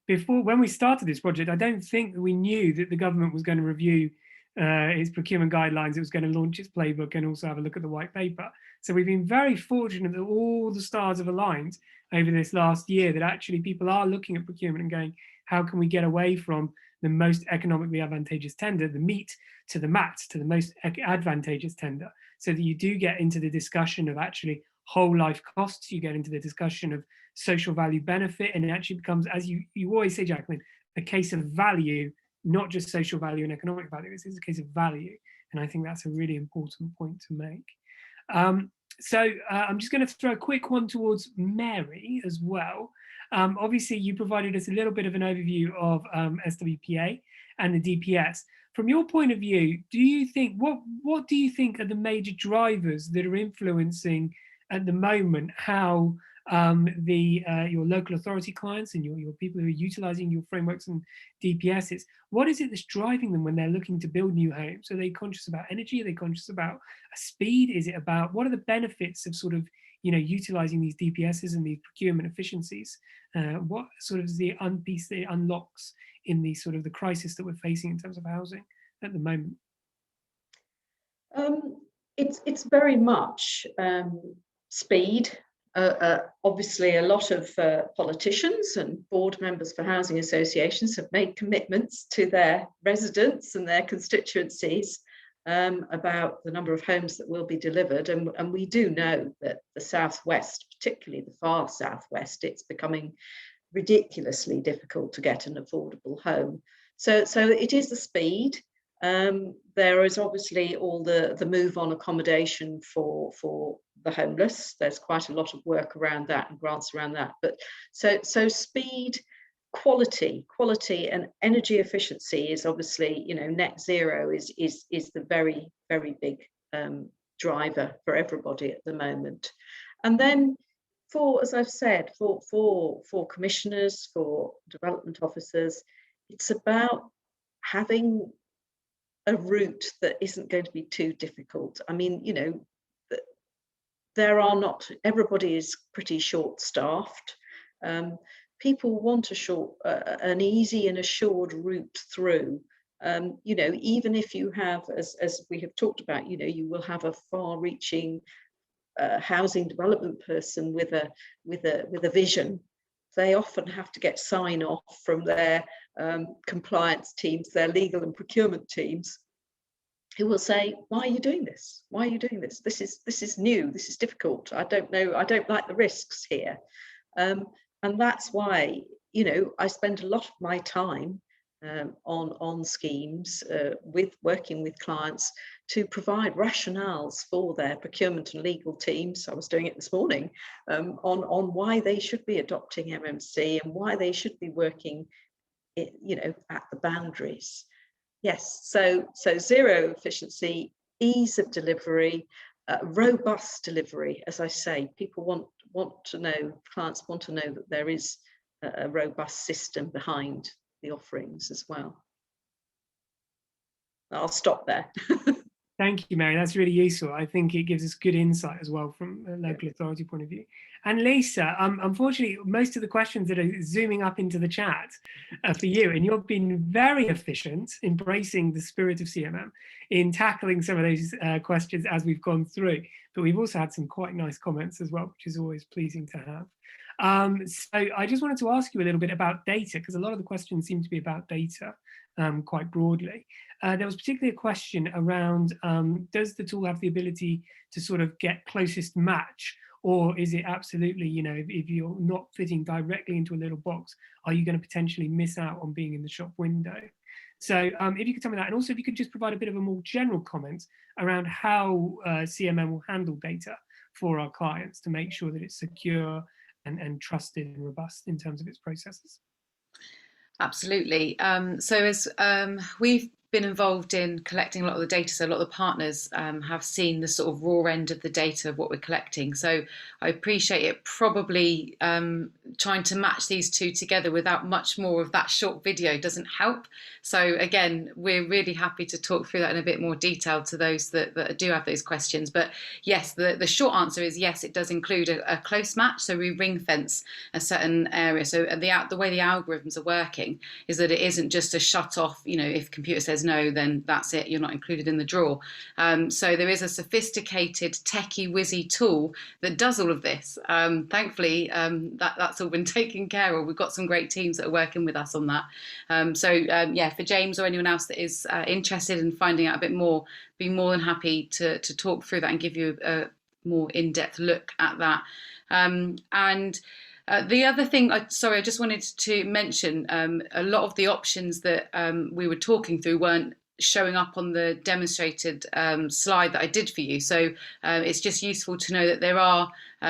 A: before, when we started this project, I don't think that we knew that the government was going to review its procurement guidelines. It was going to launch its playbook and also have a look at the white paper. So we've been very fortunate that all the stars have aligned over this last year, that actually people are looking at procurement and going, how can we get away from the most economically advantageous tender, the meat, to the mat, to the most advantageous tender, so that you do get into the discussion of actually whole life costs, you get into the discussion of social value benefit, and it actually becomes, as you always say, Jacqueline, a case of value, not just social value and economic value. It's a case of value, and I think that's a really important point to make. So I'm just going to throw a quick one towards Mary as well. Obviously, you provided us a little bit of an overview of SWPA and the DPS. From your point of view, do you think, what do you think are the major drivers that are influencing at the moment how your local authority clients and your people who are utilizing your frameworks and DPSs, what is it that's driving them when they're looking to build new homes? Are they conscious about energy? Are they conscious about speed? Is it about, what are the benefits of sort of, you know, utilizing these DPSs and these procurement efficiencies? What sort of is the piece that it unlocks in the sort of the crisis that we're facing in terms of housing at the moment?
D: It's very much speed. Obviously, a lot of politicians and board members for housing associations have made commitments to their residents and their constituencies about the number of homes that will be delivered. And we do know that the southwest, particularly the far southwest, it's becoming ridiculously difficult to get an affordable home. So it is the speed. There is obviously all the move on accommodation for the homeless. There's quite a lot of work around that and grants around that. But so speed, quality and energy efficiency is obviously, you know, net zero is the very, very big driver for everybody at the moment. And then as I've said, for commissioners, for development officers, it's about having a route that isn't going to be too difficult. I mean, you know, everybody is pretty short-staffed. People want an easy and assured route through. You know, even if you have, as we have talked about, you know, you will have a far-reaching housing development person with a vision. They often have to get sign-off from their compliance teams, their legal and procurement teams, who will say, why are you doing this? Why are you doing this? This is new, this is difficult. I don't know, I don't like the risks here. And that's why, you know, I spend a lot of my time on schemes working with clients to provide rationales for their procurement and legal teams. I was doing it this morning on why they should be adopting MMC and why they should be working, you know, at the boundaries. Yes, so zero efficiency, ease of delivery, robust delivery. As I say, people want to know, clients want to know that there is a robust system behind the offerings as well. I'll stop there.
A: Thank you, Mary. That's really useful. I think it gives us good insight as well from a local authority point of view. And Lisa, unfortunately, most of the questions that are zooming up into the chat are for you, and you've been very efficient, embracing the spirit of CMM in tackling some of those questions as we've gone through. But we've also had some quite nice comments as well, which is always pleasing to have. So I just wanted to ask you a little bit about data, because a lot of the questions seem to be about data quite broadly. There was particularly a question around, does the tool have the ability to sort of get closest match, or is it absolutely, you know, if you're not fitting directly into a little box, are you going to potentially miss out on being in the shop window? So if you could tell me that, and also if you could just provide a bit of a more general comment around how CMM will handle data for our clients to make sure that it's secure and trusted and robust in terms of its processes.
E: Absolutely. So as we've been involved in collecting a lot of the data, so a lot of the partners have seen the sort of raw end of the data of what we're collecting. So I appreciate it probably trying to match these two together without much more of that short video doesn't help. So again, we're really happy to talk through that in a bit more detail to those that do have those questions. But yes, the short answer is yes, it does include a close match. So we ring fence a certain area. So the way the algorithms are working is that it isn't just a shut off, you know, if computer says no, then that's it, you're not included in the draw. So there is a sophisticated techie whizzy tool that does all of this. Thankfully, that's all been taken care of. We've got some great teams that are working with us on that. Yeah, for James or anyone else that is interested in finding out a bit more, be more than happy to talk through that and give you a more in-depth look at that. The other thing, I just wanted to mention, a lot of the options that we were talking through weren't showing up on the demonstrated slide that I did for you. So it's just useful to know that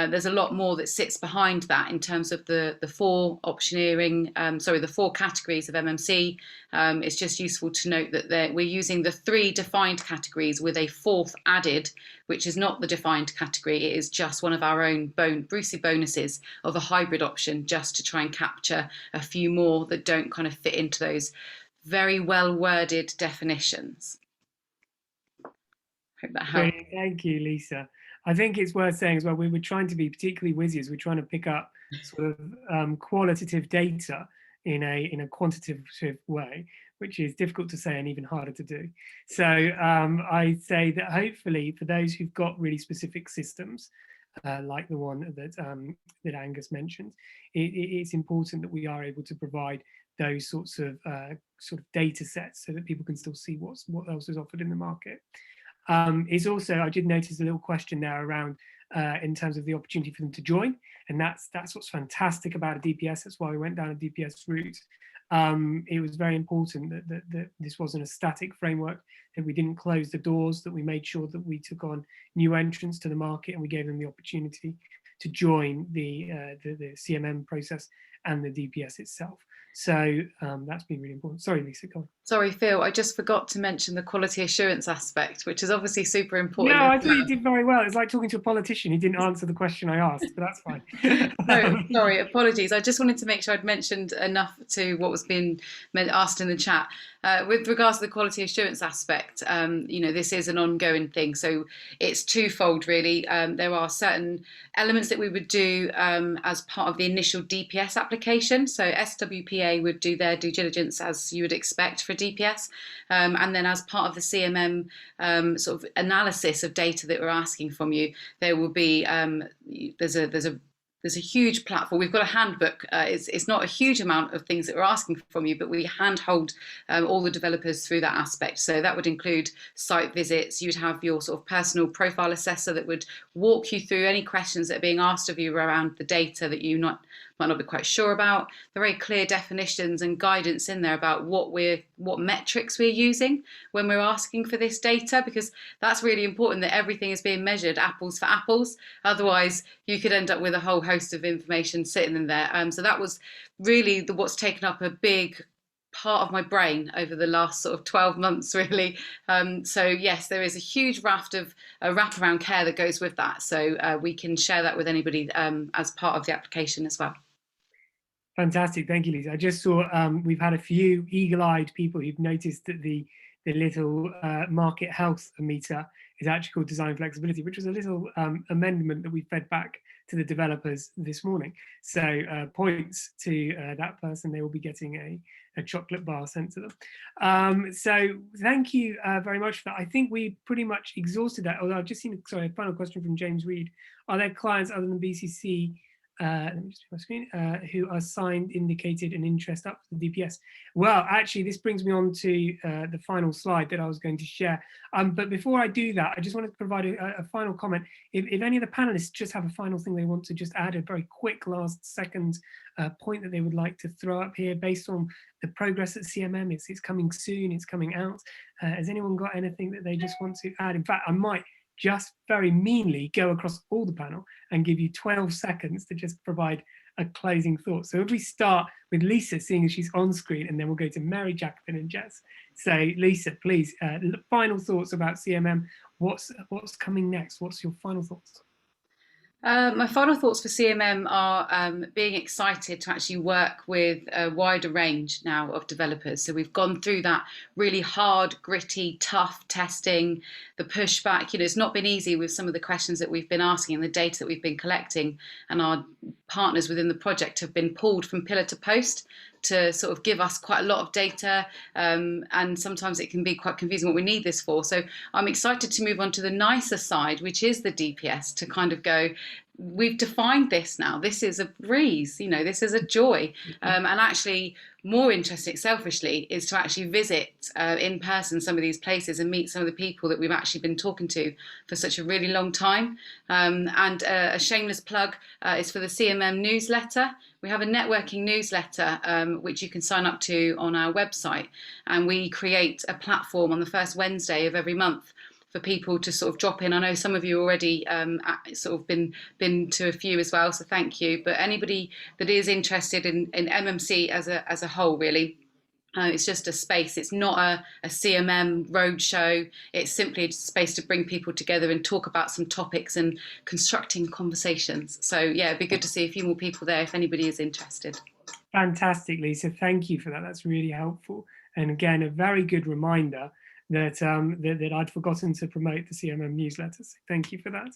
E: there's a lot more that sits behind that in terms of the four optioneering, the four categories of MMC. It's just useful to note that we're using the 3 defined categories with a 4th added, which is not the defined category. It is just one of our own Brucey bonuses of a hybrid option, just to try and capture a few more that don't kind of fit into those very well worded definitions. Hope that helps.
A: Brilliant. Thank you, Lisa. I think it's worth saying as well, we were trying to be particularly whizzy as we're trying to pick up sort of qualitative data in a quantitative way, which is difficult to say and even harder to do. So I say that hopefully for those who've got really specific systems, like the one that Angus mentioned, it's important that we are able to provide those sorts of data sets so that people can still see what else is offered in the market. Is also, I did notice a little question there around in terms of the opportunity for them to join, and that's what's fantastic about a DPS. That's why we went down a DPS route. It was very important that this wasn't a static framework, that we didn't close the doors, that we made sure that we took on new entrants to the market and we gave them the opportunity to join the CMM process and the DPS itself. So that's been really important. Sorry, Lisa, go on.
E: Sorry, Phil, I just forgot to mention the quality assurance aspect, which is obviously super important.
A: No, I thought you did very well. It's like talking to a politician. He didn't answer the question I asked, but that's fine.
E: No, sorry, apologies. I just wanted to make sure I'd mentioned enough to what was being asked in the chat. With regards to the quality assurance aspect, this is an ongoing thing. So it's twofold, really. There are certain elements that we would do as part of the initial DPS application. So SWPA would do their due diligence as you would expect for DPS. And then as part of the CMM sort of analysis of data that we're asking from you, there will be, there's a huge platform. We've got a handbook. It's not a huge amount of things that we're asking from you, but we handhold all the developers through that aspect. So that would include site visits. You'd have your sort of personal profile assessor that would walk you through any questions that are being asked of you around the data that you might not be quite sure about. There are very clear definitions and guidance in there about what metrics we're using when we're asking for this data, because that's really important that everything is being measured apples for apples. Otherwise, you could end up with a whole host of information sitting in there. So that was really what's taken up a big part of my brain over the last sort of 12 months, really. So yes, there is a huge raft of wraparound care that goes with that. So we can share that with anybody as part of the application as well.
A: Fantastic, thank you, Lisa. I just saw we've had a few eagle-eyed people who've noticed that the little market health meter is actually called design flexibility, which was a little amendment that we fed back to the developers this morning. So points to that person, they will be getting a chocolate bar sent to them. So thank you very much for that. I think we pretty much exhausted that, although I've just seen, sorry, a final question from James Reed. Are there clients other than BCC let me just put my screen, who are signed indicated an interest up to the DPS. Well, actually, this brings me on to the final slide that I was going to share. But before I do that, I just wanted to provide a final comment. If any of the panelists just have a final thing they want to just add, a very quick last second point that they would like to throw up here based on the progress at CMM, it's coming soon, it's coming out. Has anyone got anything that they just want to add? In fact, I might just very meanly go across all the panel and give you 12 seconds to just provide a closing thought. So if we start with Lisa, seeing as she's on screen, and then we'll go to Mary, Jacqueline and Jess. So Lisa, please, final thoughts about CMM. What's coming next? What's your final thoughts?
E: My final thoughts for CMM are being excited to actually work with a wider range now of developers. So we've gone through that really hard, gritty, tough testing, the pushback. You know, it's not been easy with some of the questions that we've been asking and the data that we've been collecting, and our partners within the project have been pulled from pillar to post to sort of give us quite a lot of data, and sometimes it can be quite confusing what we need this for. So I'm excited to move on to the nicer side, which is the DPS, to kind of go, we've defined this now, this is a breeze, you know, this is a joy. And actually more interesting, selfishly, is to actually visit in person some of these places and meet some of the people that we've actually been talking to for such a really long time. And a shameless plug is for the CMM newsletter. We have a networking newsletter which you can sign up to on our website, and we create a platform on the first Wednesday of every month for people to sort of drop in. I know some of you already sort of been to a few as well, so thank you. But anybody that is interested in MMC as a whole, really, it's just a space. It's not a CMM roadshow. It's simply a space to bring people together and talk about some topics and constructing conversations. So yeah, it'd be good to see a few more people there if anybody is interested.
A: Fantastic, Lisa. Thank you for that. That's really helpful. And again, a very good reminder that that I'd forgotten to promote the CMM newsletter. So thank you for that.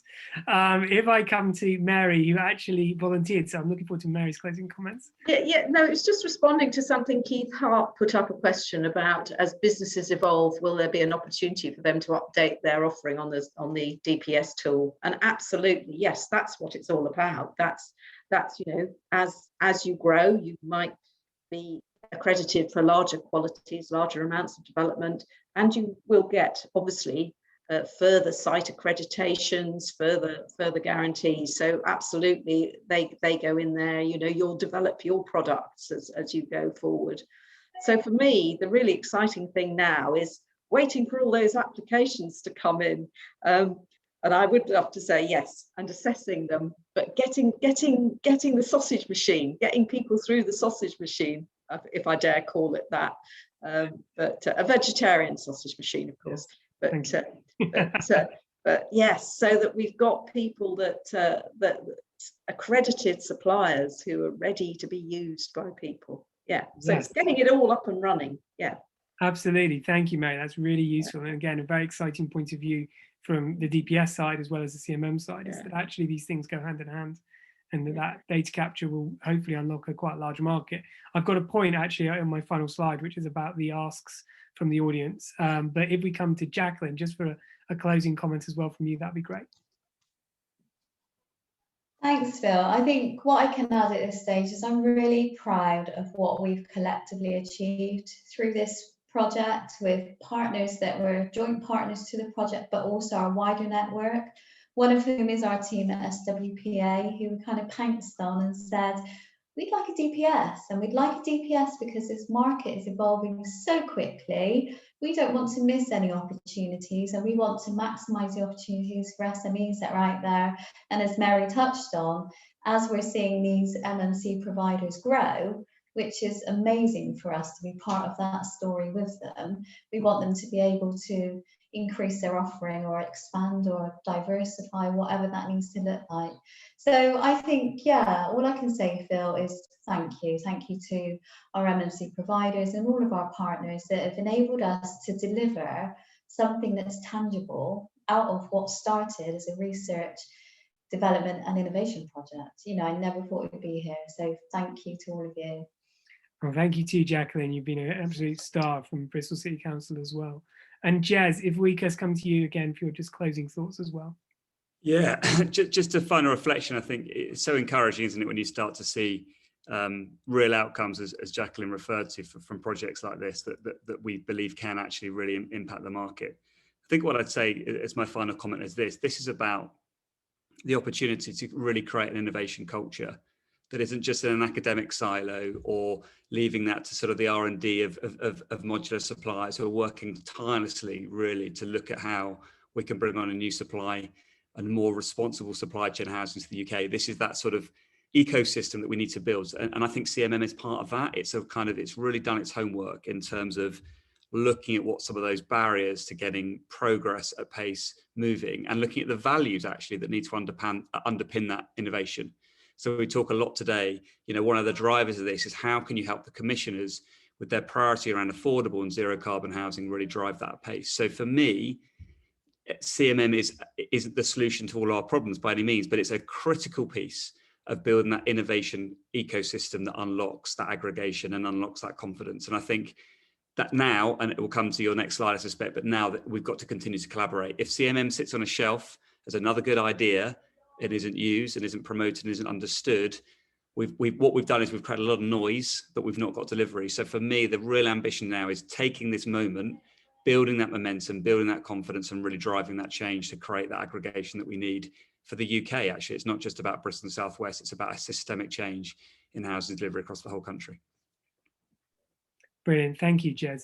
A: If I come to Mary, who actually volunteered, so I'm looking forward to Mary's closing comments.
D: No, it's just responding to something Keith Hart put up a question about. As businesses evolve, will there be an opportunity for them to update their offering on the DPS tool? And absolutely, yes, that's what it's all about. That's you know, as you grow, you might be accredited for larger qualities, larger amounts of development, and you will get obviously further site accreditations, further guarantees. So absolutely, they go in there. You know, you'll develop your products as you go forward. So for me, the really exciting thing now is waiting for all those applications to come in. And I would love to say yes, and assessing them, but getting the sausage machine, getting people through the sausage machine, if I dare call it that, but a vegetarian sausage machine, of course. But yes, so that we've got people that accredited suppliers who are ready to be used by people. Yeah, so yes. It's getting it all up and running. Yeah, absolutely. Thank you, Mary. That's really useful, and again, a very exciting point of view from the DPS side as well as the CMM side, is that actually these things go hand in hand, and that data capture will hopefully unlock a quite large market. I've got a point actually on my final slide, which is about the asks from the audience. But if we come to Jacqueline, just for a closing comment as well from you, that'd be great.
C: Thanks, Phil. I think what I can add at this stage is I'm really proud of what we've collectively achieved through this project, with partners that were joint partners to the project, but also our wider network, one of whom is our team at SWPA, who kind of pounced on and said, we'd like a DPS, and we'd like a DPS because this market is evolving so quickly. We don't want to miss any opportunities, and we want to maximise the opportunities for SMEs that are out there. And as Mary touched on, as we're seeing these MMC providers grow, which is amazing for us to be part of that story with them, we want them to be able to increase their offering or expand or diversify, whatever that needs to look like. So I think, yeah, all I can say, Phil, is thank you. Thank you to our MMC providers and all of our partners that have enabled us to deliver something that's tangible out of what started as a research, development and innovation project. You know, I never thought we'd be here. So thank you to all of you.
A: Well, thank you too, Jacqueline. You've been an absolute star from Bristol City Council as well. And Jez, if we just come to you again for your just closing thoughts as well.
B: Yeah, just a final reflection. I think it's so encouraging, isn't it, when you start to see real outcomes, as Jacqueline referred to, from projects like this that we believe can actually really impact the market. I think what I'd say as my final comment is this is about the opportunity to really create an innovation culture that isn't just in an academic silo or leaving that to sort of the R&D of modular suppliers who are working tirelessly really to look at how we can bring on a new supply and more responsible supply chain housing to the UK. This is that sort of ecosystem that we need to build. And I think CMM is part of that. It's really done its homework in terms of looking at what some of those barriers to getting progress at pace moving, and looking at the values actually that need to underpin that innovation. So we talk a lot today, one of the drivers of this is how can you help the commissioners with their priority around affordable and zero carbon housing really drive that pace. So for me, CMM isn't the solution to all our problems by any means, but it's a critical piece of building that innovation ecosystem that unlocks that aggregation and unlocks that confidence. And I think that now, and it will come to your next slide, I suspect, but now that we've got to continue to collaborate. If CMM sits on a shelf as another good idea, it isn't used, it isn't promoted, it isn't understood, what we've done is we've created a lot of noise, but we've not got delivery. So for me, the real ambition now is taking this moment, building that momentum, building that confidence, and really driving that change to create that aggregation that we need for the UK. Actually, it's not just about Bristol and South West, it's about a systemic change in housing delivery across the whole country.
A: Brilliant, thank you, Jez.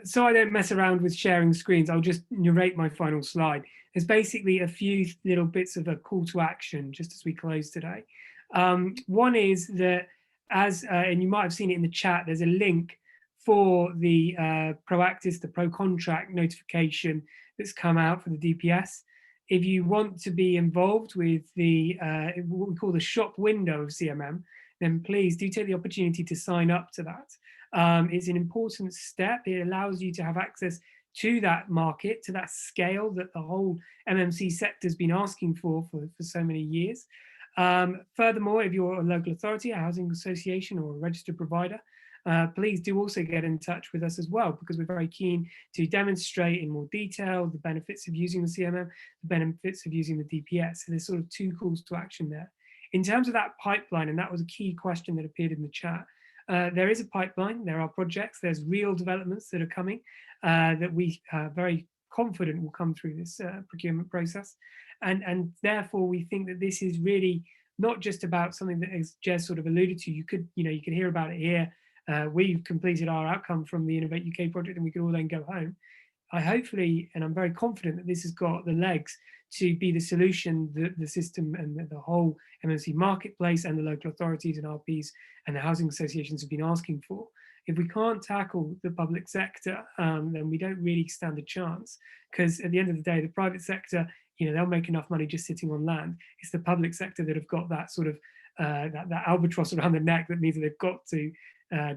A: So I don't mess around with sharing screens, I'll just narrate my final slide. There's basically a few little bits of a call to action just as we close today. One is that, and you might have seen it in the chat, there's a link for the Proactis, the pro-contract notification that's come out for the DPS. If you want to be involved with the what we call the shop window of CMM, then please do take the opportunity to sign up to that. It's an important step. It allows you to have access to that market, to that scale that the whole MMC sector has been asking for so many years. Furthermore, if you're a local authority, a housing association, or a registered provider, please do also get in touch with us as well, because we're very keen to demonstrate in more detail the benefits of using the CMM, the benefits of using the DPS. So there's sort of two calls to action there. In terms of that pipeline, and that was a key question that appeared in the chat, there is a pipeline, there are projects, there's real developments that are coming that we are very confident will come through this procurement process. And therefore, we think that this is really not just about something that, as Jez sort of alluded to, you could hear about it here. We've completed our outcome from the Innovate UK project and we could all then go home. Hopefully, and I'm very confident that this has got the legs to be the solution that the system and the whole MMC marketplace and the local authorities and RPs and the housing associations have been asking for. If we can't tackle the public sector, then we don't really stand a chance, because at the end of the day, the private sector, they'll make enough money just sitting on land. It's the public sector that have got that sort of that albatross around the neck that means that they've got to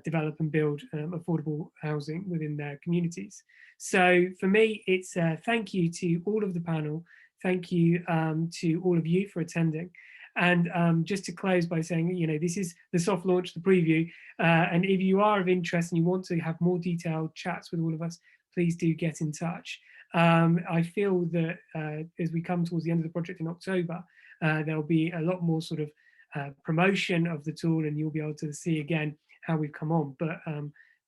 A: develop and build affordable housing within their communities. So for me, it's thank you to all of the panel. Thank you to all of you for attending. And just to close by saying, this is the soft launch, the preview. And if you are of interest and you want to have more detailed chats with all of us, please do get in touch. I feel that as we come towards the end of the project in October, there'll be a lot more sort of promotion of the tool, and you'll be able to see again how we've come on. But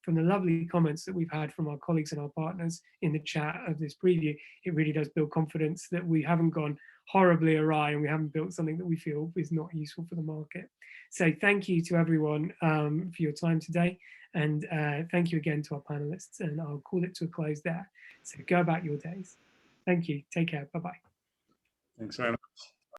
A: from the lovely comments that we've had from our colleagues and our partners in the chat of this preview, it really does build confidence that we haven't gone horribly awry and we haven't built something that we feel is not useful for the market. So thank you to everyone for your time today. And thank you again to our panelists, and I'll call it to a close there. So go about your days. Thank you. Take care. Bye-bye.
B: Thanks very much.